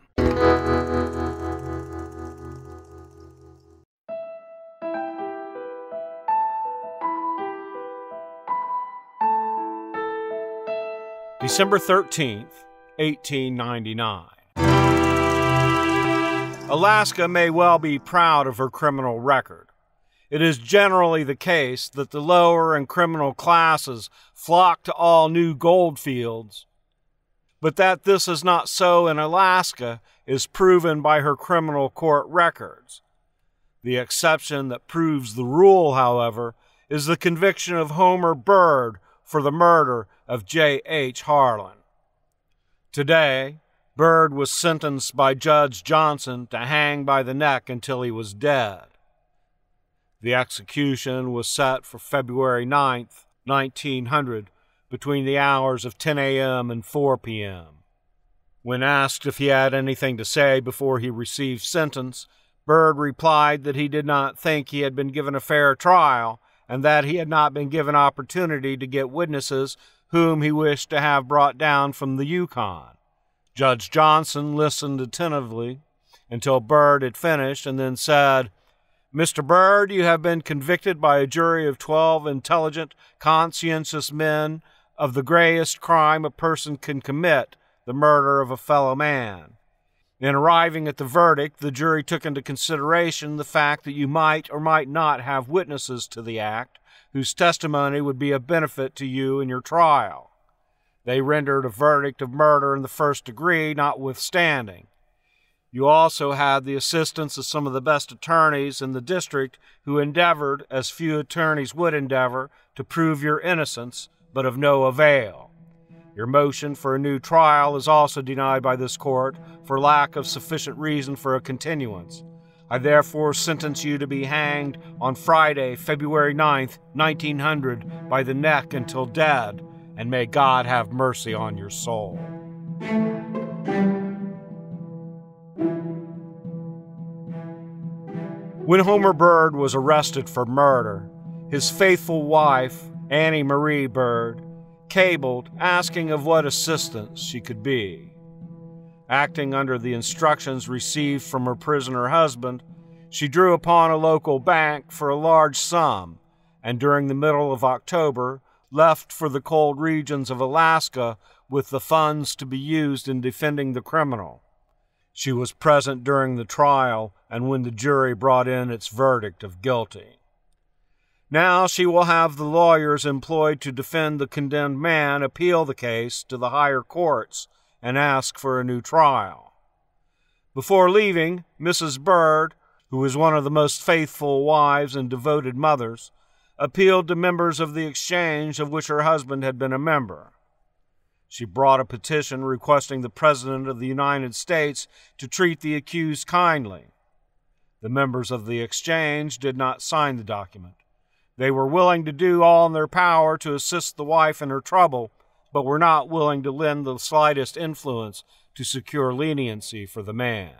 S6: December 13th, 1899. Alaska may well be proud of her criminal record. It is generally the case that the lower and criminal classes flock to all new gold fields, but that this is not so in Alaska is proven by her criminal court records. The exception that proves the rule, however, is the conviction of Homer Bird for the murder of J.H. Harlan. Today, Bird was sentenced by Judge Johnson to hang by the neck until he was dead. The execution was set for February 9th, 1900, between the hours of 10 a.m. and 4 p.m. When asked if he had anything to say before he received sentence, Bird replied that he did not think he had been given a fair trial and that he had not been given opportunity to get witnesses whom he wished to have brought down from the Yukon. Judge Johnson listened attentively until Bird had finished and then said, "Mr. Bird, you have been convicted by a jury of 12 intelligent, conscientious men of the grayest crime a person can commit, the murder of a fellow man. In arriving at the verdict, the jury took into consideration the fact that you might or might not have witnesses to the act whose testimony would be of benefit to you in your trial. They rendered a verdict of murder in the first degree, notwithstanding. You also had the assistance of some of the best attorneys in the district who endeavored, as few attorneys would endeavor, to prove your innocence, but of no avail. Your motion for a new trial is also denied by this court for lack of sufficient reason for a continuance. I therefore sentence you to be hanged on Friday, February 9th, 1900, by the neck until dead, and may God have mercy on your soul." When Homer Bird was arrested for murder, his faithful wife, Annie Marie Bird, cabled asking of what assistance she could be. Acting under the instructions received from her prisoner husband, she drew upon a local bank for a large sum, and during the middle of October left for the cold regions of Alaska with the funds to be used in defending the criminal. She was present during the trial and when the jury brought in its verdict of guilty. Now she will have the lawyers employed to defend the condemned man appeal the case to the higher courts and ask for a new trial. Before leaving, Mrs. Bird, who was one of the most faithful wives and devoted mothers, appealed to members of the exchange of which her husband had been a member. She brought a petition requesting the President of the United States to treat the accused kindly. The members of the exchange did not sign the document. They were willing to do all in their power to assist the wife in her trouble, but were not willing to lend the slightest influence to secure leniency for the man.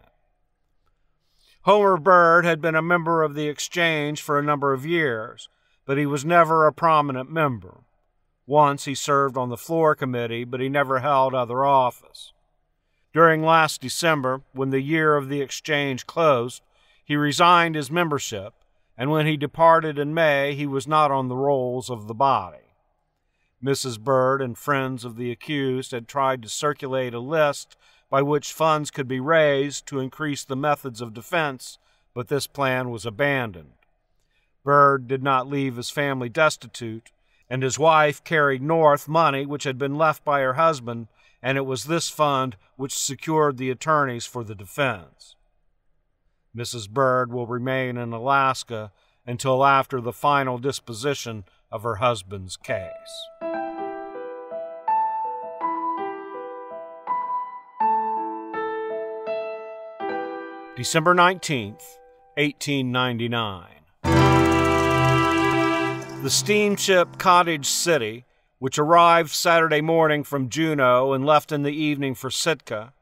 S6: Homer Bird had been a member of the exchange for a number of years, but he was never a prominent member. Once he served on the floor committee, but he never held other office. During last December, when the year of the exchange closed, he resigned his membership, and when he departed in May, he was not on the rolls of the body. Mrs. Bird and friends of the accused had tried to circulate a list by which funds could be raised to increase the methods of defense, but this plan was abandoned. Bird did not leave his family destitute, and his wife carried north money which had been left by her husband, and it was this fund which secured the attorneys for the defense. Mrs. Bird will remain in Alaska until after the final disposition of her husband's case. December 19th, 1899. The steamship Cottage City, which arrived Saturday morning from Juneau and left in the evening for Sitka,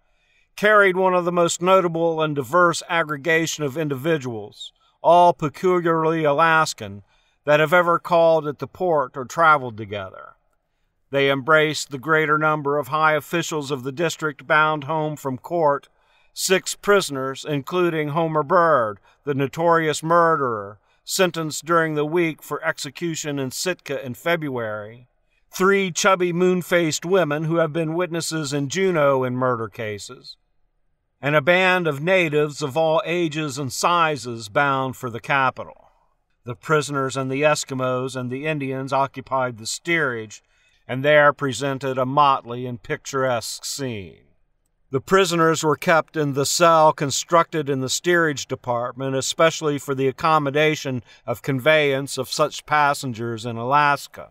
S6: carried one of the most notable and diverse aggregation of individuals, all peculiarly Alaskan, that have ever called at the port or traveled together. They embraced the greater number of high officials of the district bound home from court, 6 prisoners, including Homer Bird, the notorious murderer, sentenced during the week for execution in Sitka in February, 3 chubby moon-faced women who have been witnesses in Juneau in murder cases, and a band of natives of all ages and sizes bound for the capital. The prisoners and the Eskimos and the Indians occupied the steerage, and there presented a motley and picturesque scene. The prisoners were kept in the cell constructed in the steerage department, especially for the accommodation of conveyance of such passengers in Alaska.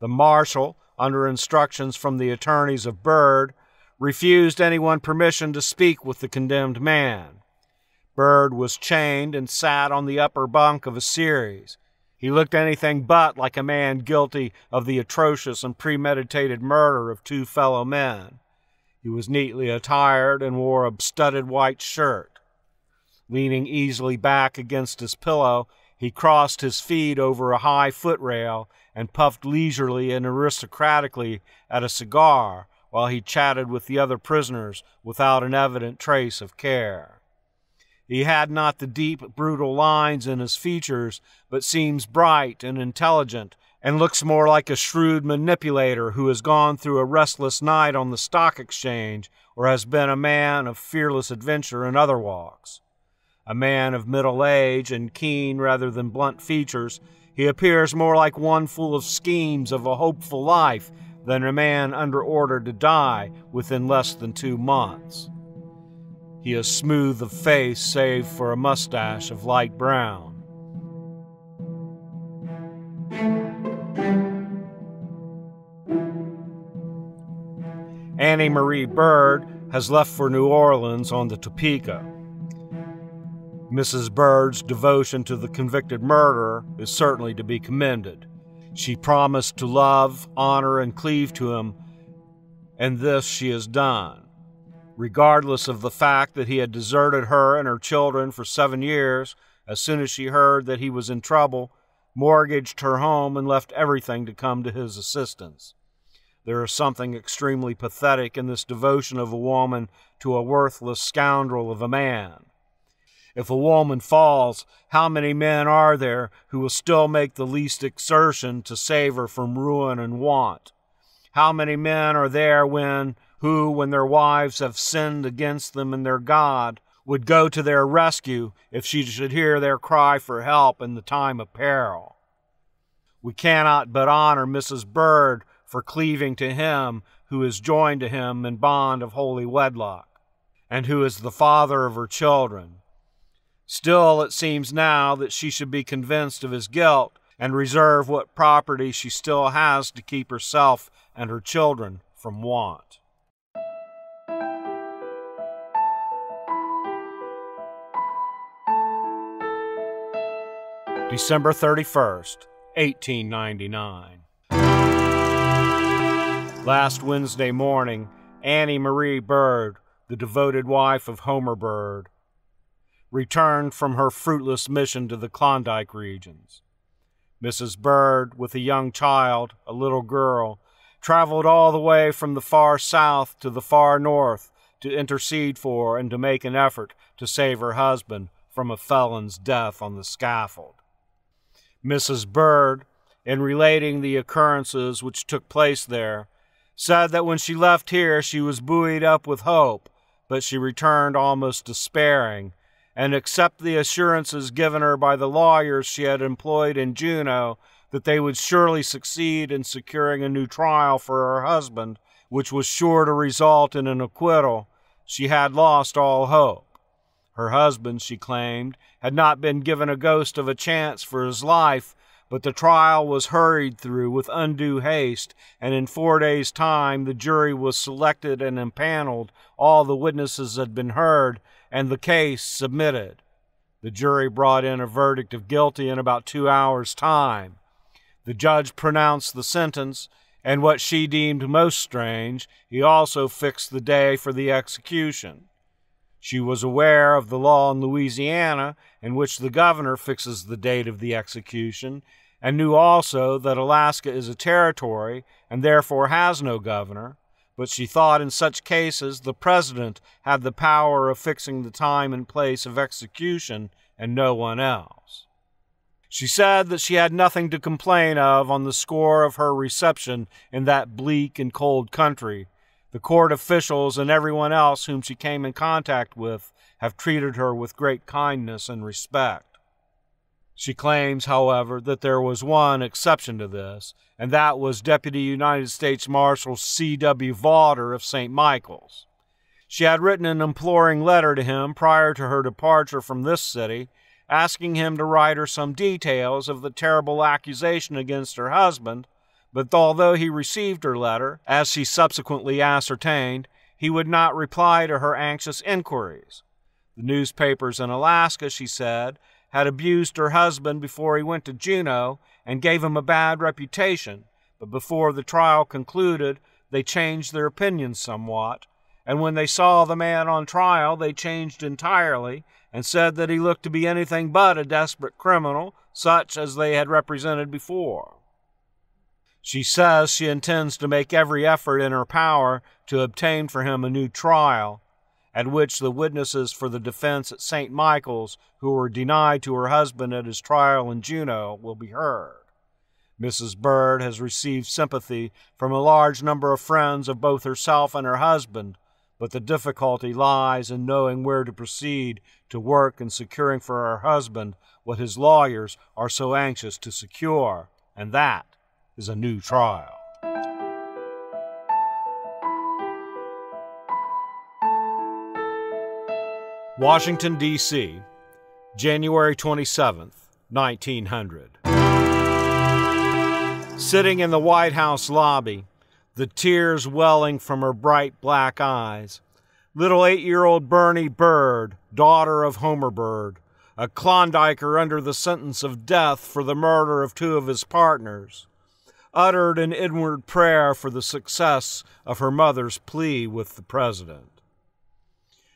S6: The marshal, under instructions from the attorneys of Bird, refused anyone permission to speak with the condemned man. Bird was chained and sat on the upper bunk of a series. He looked anything but like a man guilty of the atrocious and premeditated murder of 2 fellow men. He was neatly attired and wore a studded white shirt. Leaning easily back against his pillow, he crossed his feet over a high footrail and puffed leisurely and aristocratically at a cigar while he chatted with the other prisoners without an evident trace of care. He had not the deep, brutal lines in his features, but seems bright and intelligent, and looks more like a shrewd manipulator who has gone through a restless night on the stock exchange or has been a man of fearless adventure in other walks. A man of middle age and keen rather than blunt features, he appears more like one full of schemes of a hopeful life than a man under order to die within less than 2 months. He is smooth of face save for a mustache of light brown. Annie Marie Bird has left for New Orleans on the Topeka. Mrs. Bird's devotion to the convicted murderer is certainly to be commended. She promised to love, honor, and cleave to him, and this she has done. Regardless of the fact that he had deserted her and her children for 7 years, as soon as she heard that he was in trouble, mortgaged her home and left everything to come to his assistance. There is something extremely pathetic in this devotion of a woman to a worthless scoundrel of a man. If a woman falls, how many men are there who will still make the least exertion to save her from ruin and want? How many men are there who, when their wives have sinned against them and their God, would go to their rescue if she should hear their cry for help in the time of peril? We cannot but honor Mrs. Bird for cleaving to him who is joined to him in bond of holy wedlock, and who is the father of her children. Still, it seems now that she should be convinced of his guilt and reserve what property she still has to keep herself and her children from want. December 31st, 1899. Last Wednesday morning, Annie Marie Bird, the devoted wife of Homer Bird, returned from her fruitless mission to the Klondike regions. Mrs. Bird, with a young child, a little girl, traveled all the way from the far south to the far north to intercede for and to make an effort to save her husband from a felon's death on the scaffold. Mrs. Bird, in relating the occurrences which took place there, said that when she left here she was buoyed up with hope, but she returned almost despairing, and except the assurances given her by the lawyers she had employed in Juneau that they would surely succeed in securing a new trial for her husband, which was sure to result in an acquittal, she had lost all hope. Her husband, she claimed, had not been given a ghost of a chance for his life, but the trial was hurried through with undue haste, and in 4 days' time the jury was selected and impaneled, all the witnesses had been heard, and the case submitted. The jury brought in a verdict of guilty in about 2 hours' time. The judge pronounced the sentence, and what she deemed most strange, he also fixed the day for the execution. She was aware of the law in Louisiana in which the governor fixes the date of the execution, and knew also that Alaska is a territory and therefore has no governor, but she thought in such cases the president had the power of fixing the time and place of execution and no one else. She said that she had nothing to complain of on the score of her reception in that bleak and cold country. The court officials and everyone else whom she came in contact with have treated her with great kindness and respect. She claims, however, that there was one exception to this, and that was Deputy United States Marshal C.W. Vaughter of St. Michael's. She had written an imploring letter to him prior to her departure from this city, asking him to write her some details of the terrible accusation against her husband, but although he received her letter, as she subsequently ascertained, he would not reply to her anxious inquiries. The newspapers in Alaska, she said, had abused her husband before he went to Juneau and gave him a bad reputation, but before the trial concluded, they changed their opinions somewhat, and when they saw the man on trial, they changed entirely and said that he looked to be anything but a desperate criminal, such as they had represented before. She says she intends to make every effort in her power to obtain for him a new trial, at which the witnesses for the defense at St. Michael's who were denied to her husband at his trial in Juneau will be heard. Mrs. Bird has received sympathy from a large number of friends of both herself and her husband, but the difficulty lies in knowing where to proceed to work in securing for her husband what his lawyers are so anxious to secure, and that is a new trial. Washington, D.C., January 27th, 1900. Sitting in the White House lobby, the tears welling from her bright black eyes, little 8-year-old Bernie Bird, daughter of Homer Bird, a Klondiker under the sentence of death for the murder of 2 of his partners, uttered an inward prayer for the success of her mother's plea with the president.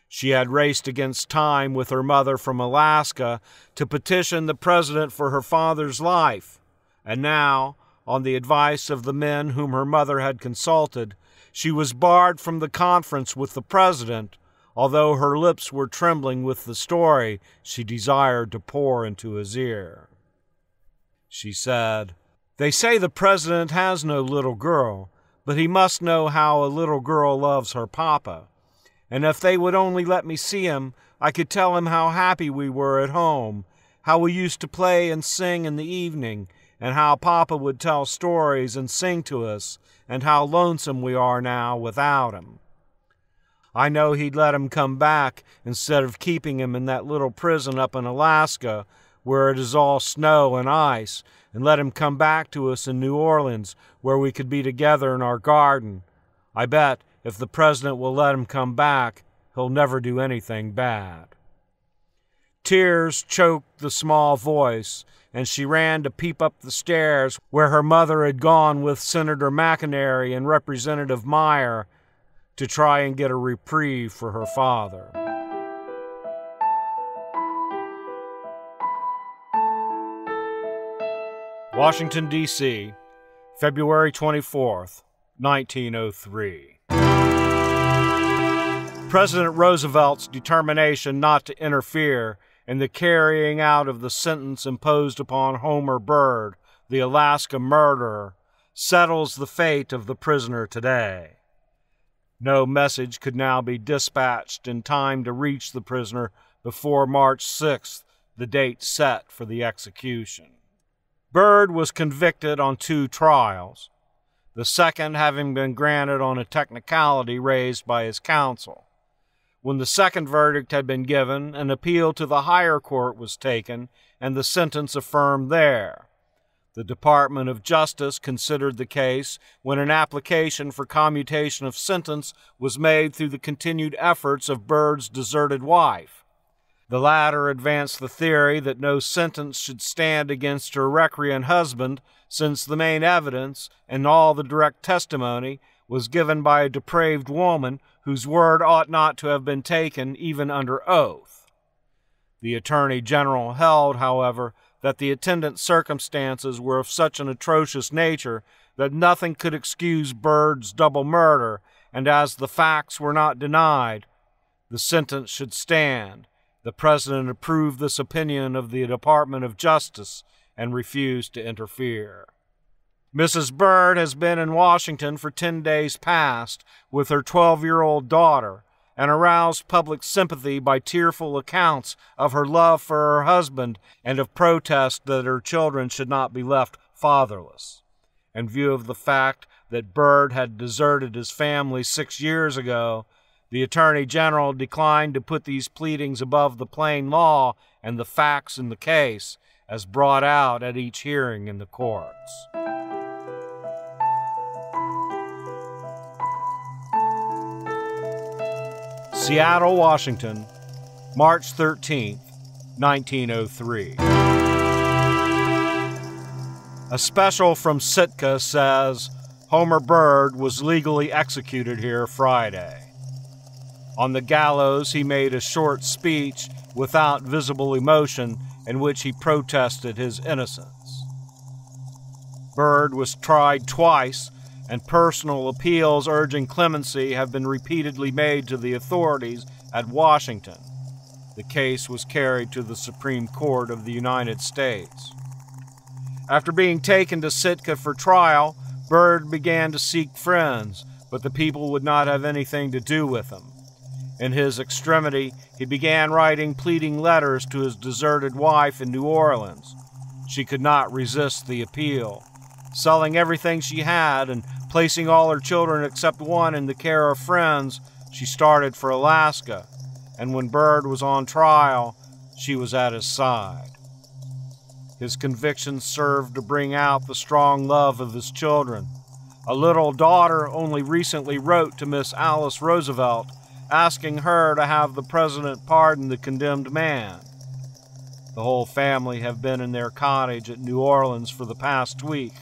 S6: She had raced against time with her mother from Alaska to petition the president for her father's life, and now, on the advice of the men whom her mother had consulted, she was barred from the conference with the president, although her lips were trembling with the story she desired to pour into his ear. She said, "They say the president has no little girl, but he must know how a little girl loves her papa. And if they would only let me see him, I could tell him how happy we were at home, how we used to play and sing in the evening, and how Papa would tell stories and sing to us, and how lonesome we are now without him. I know he'd let him come back instead of keeping him in that little prison up in Alaska where it is all snow and ice, and let him come back to us in New Orleans where we could be together in our garden. I bet if the president will let him come back, he'll never do anything bad. Tears choked the small voice, and she ran to peep up the stairs where her mother had gone with Senator McInerney and Representative Meyer to try and get a reprieve for her father. Washington, D.C., February 24th, 1903. President Roosevelt's determination not to interfere in the carrying out of the sentence imposed upon Homer Byrd, the Alaska murderer, settles the fate of the prisoner today. No message could now be dispatched in time to reach the prisoner before March 6th, the date set for the execution. Byrd was convicted on 2 trials, the second having been granted on a technicality raised by his counsel. When the second verdict had been given, an appeal to the higher court was taken and the sentence affirmed there. The Department of Justice considered the case when an application for commutation of sentence was made through the continued efforts of Byrd's deserted wife. The latter advanced the theory that no sentence should stand against her recreant husband, since the main evidence and all the direct testimony was given by a depraved woman whose word ought not to have been taken even under oath. The Attorney General held, however, that the attendant circumstances were of such an atrocious nature that nothing could excuse Byrd's double murder, and as the facts were not denied, the sentence should stand. The President approved this opinion of the Department of Justice and refused to interfere. Mrs. Byrd has been in Washington for 10 days past with her 12-year-old daughter and aroused public sympathy by tearful accounts of her love for her husband and of protest that her children should not be left fatherless. In view of the fact that Byrd had deserted his family 6 years ago, the Attorney General declined to put these pleadings above the plain law and the facts in the case as brought out at each hearing in the courts. Seattle, Washington, March 13, 1903. A special from Sitka says Homer Byrd was legally executed here Friday. On the gallows, he made a short speech without visible emotion in which he protested his innocence. Byrd was tried twice, and personal appeals urging clemency have been repeatedly made to the authorities at Washington. The case was carried to the Supreme Court of the United States. After being taken to Sitka for trial, Byrd began to seek friends, but the people would not have anything to do with him. In his extremity, he began writing pleading letters to his deserted wife in New Orleans. She could not resist the appeal. Selling everything she had and placing all her children except one in the care of friends, she started for Alaska, and when Byrd was on trial, she was at his side. His convictions served to bring out the strong love of his children. A little daughter only recently wrote to Miss Alice Roosevelt, asking her to have the president pardon the condemned man. The whole family have been in their cottage at New Orleans for the past week,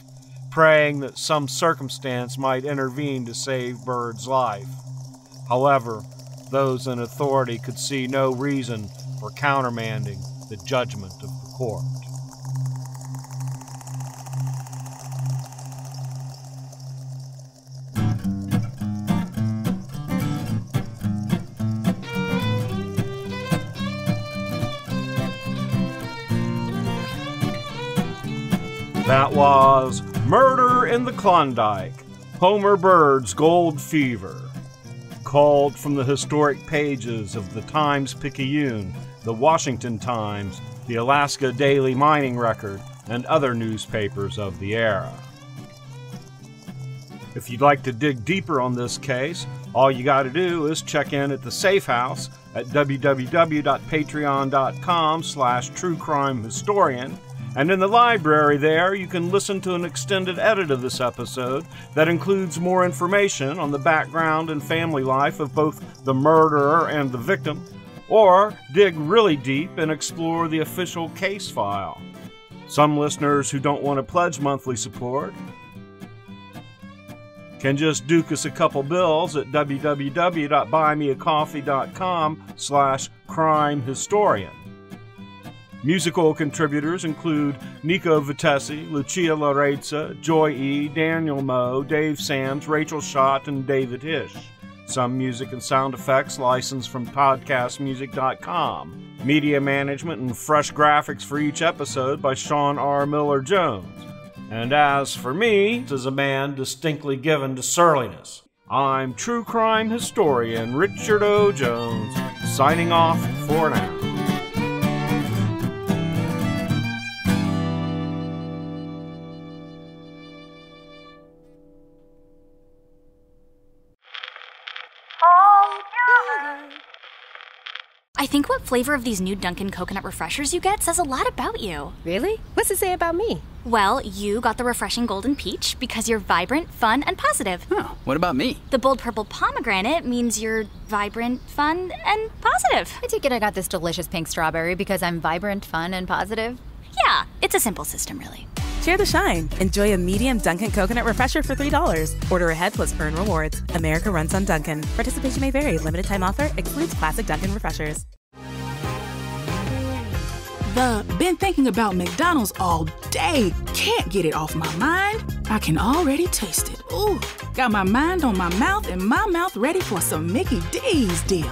S6: praying that some circumstance might intervene to save Byrd's life. However, those in authority could see no reason for countermanding the judgment of the court. That was Murder in the Klondike, Homer Byrd's Gold Fever, culled from the historic pages of the Times-Picayune, the Washington Times, the Alaska Daily Mining Record, and other newspapers of the era. If you'd like to dig deeper on this case, all you got to do is check in at the Safe House at www.patreon.com/truecrimehistorian And in the library there, you can listen to an extended edit of this episode that includes more information on the background and family life of both the murderer and the victim, or dig really deep and explore the official case file. Some listeners who don't want to pledge monthly support can just duke us a couple bills at www.buymeacoffee.com/crimehistorian. Musical contributors include Nico Vitesi, Lucia Larezza, Joy E., Daniel Moe, Dave Sams, Rachel Schott, and David Hish. Some music and sound effects licensed from podcastmusic.com. Media management and fresh graphics for each episode by Sean R. Miller-Jones. And as for me, as a man distinctly given to surliness, I'm true crime historian Richard O. Jones, signing off for now.
S1: I think what flavor of these new Dunkin' coconut refreshers you get says a lot about you.
S2: Really? What's it say about me?
S1: Well, you got the refreshing golden peach because you're vibrant, fun, and positive.
S15: Oh, what about me?
S1: The bold purple pomegranate means you're vibrant, fun, and positive.
S4: I take it I got this delicious pink strawberry because I'm vibrant, fun, and positive.
S1: Yeah, it's a simple system, really.
S5: Share the shine. Enjoy a medium Dunkin' coconut refresher for $3. Order ahead plus earn rewards. America runs on Dunkin'. Participation may vary. Limited time offer. Excludes classic Dunkin' refreshers.
S9: Been thinking about McDonald's all day. Can't get it off my mind. I can already taste it. Ooh, got my mind on my mouth and my mouth ready for some Mickey D's deal.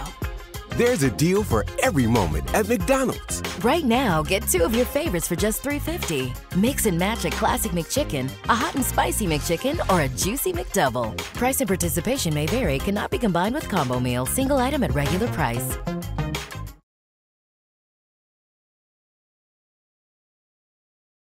S14: There's a deal for every moment at McDonald's.
S11: Right now, get 2 of your favorites for just $3.50. Mix and match a classic McChicken, a hot and spicy McChicken, or a juicy McDouble. Price and participation may vary. Cannot be combined with combo meal. Single item at regular price.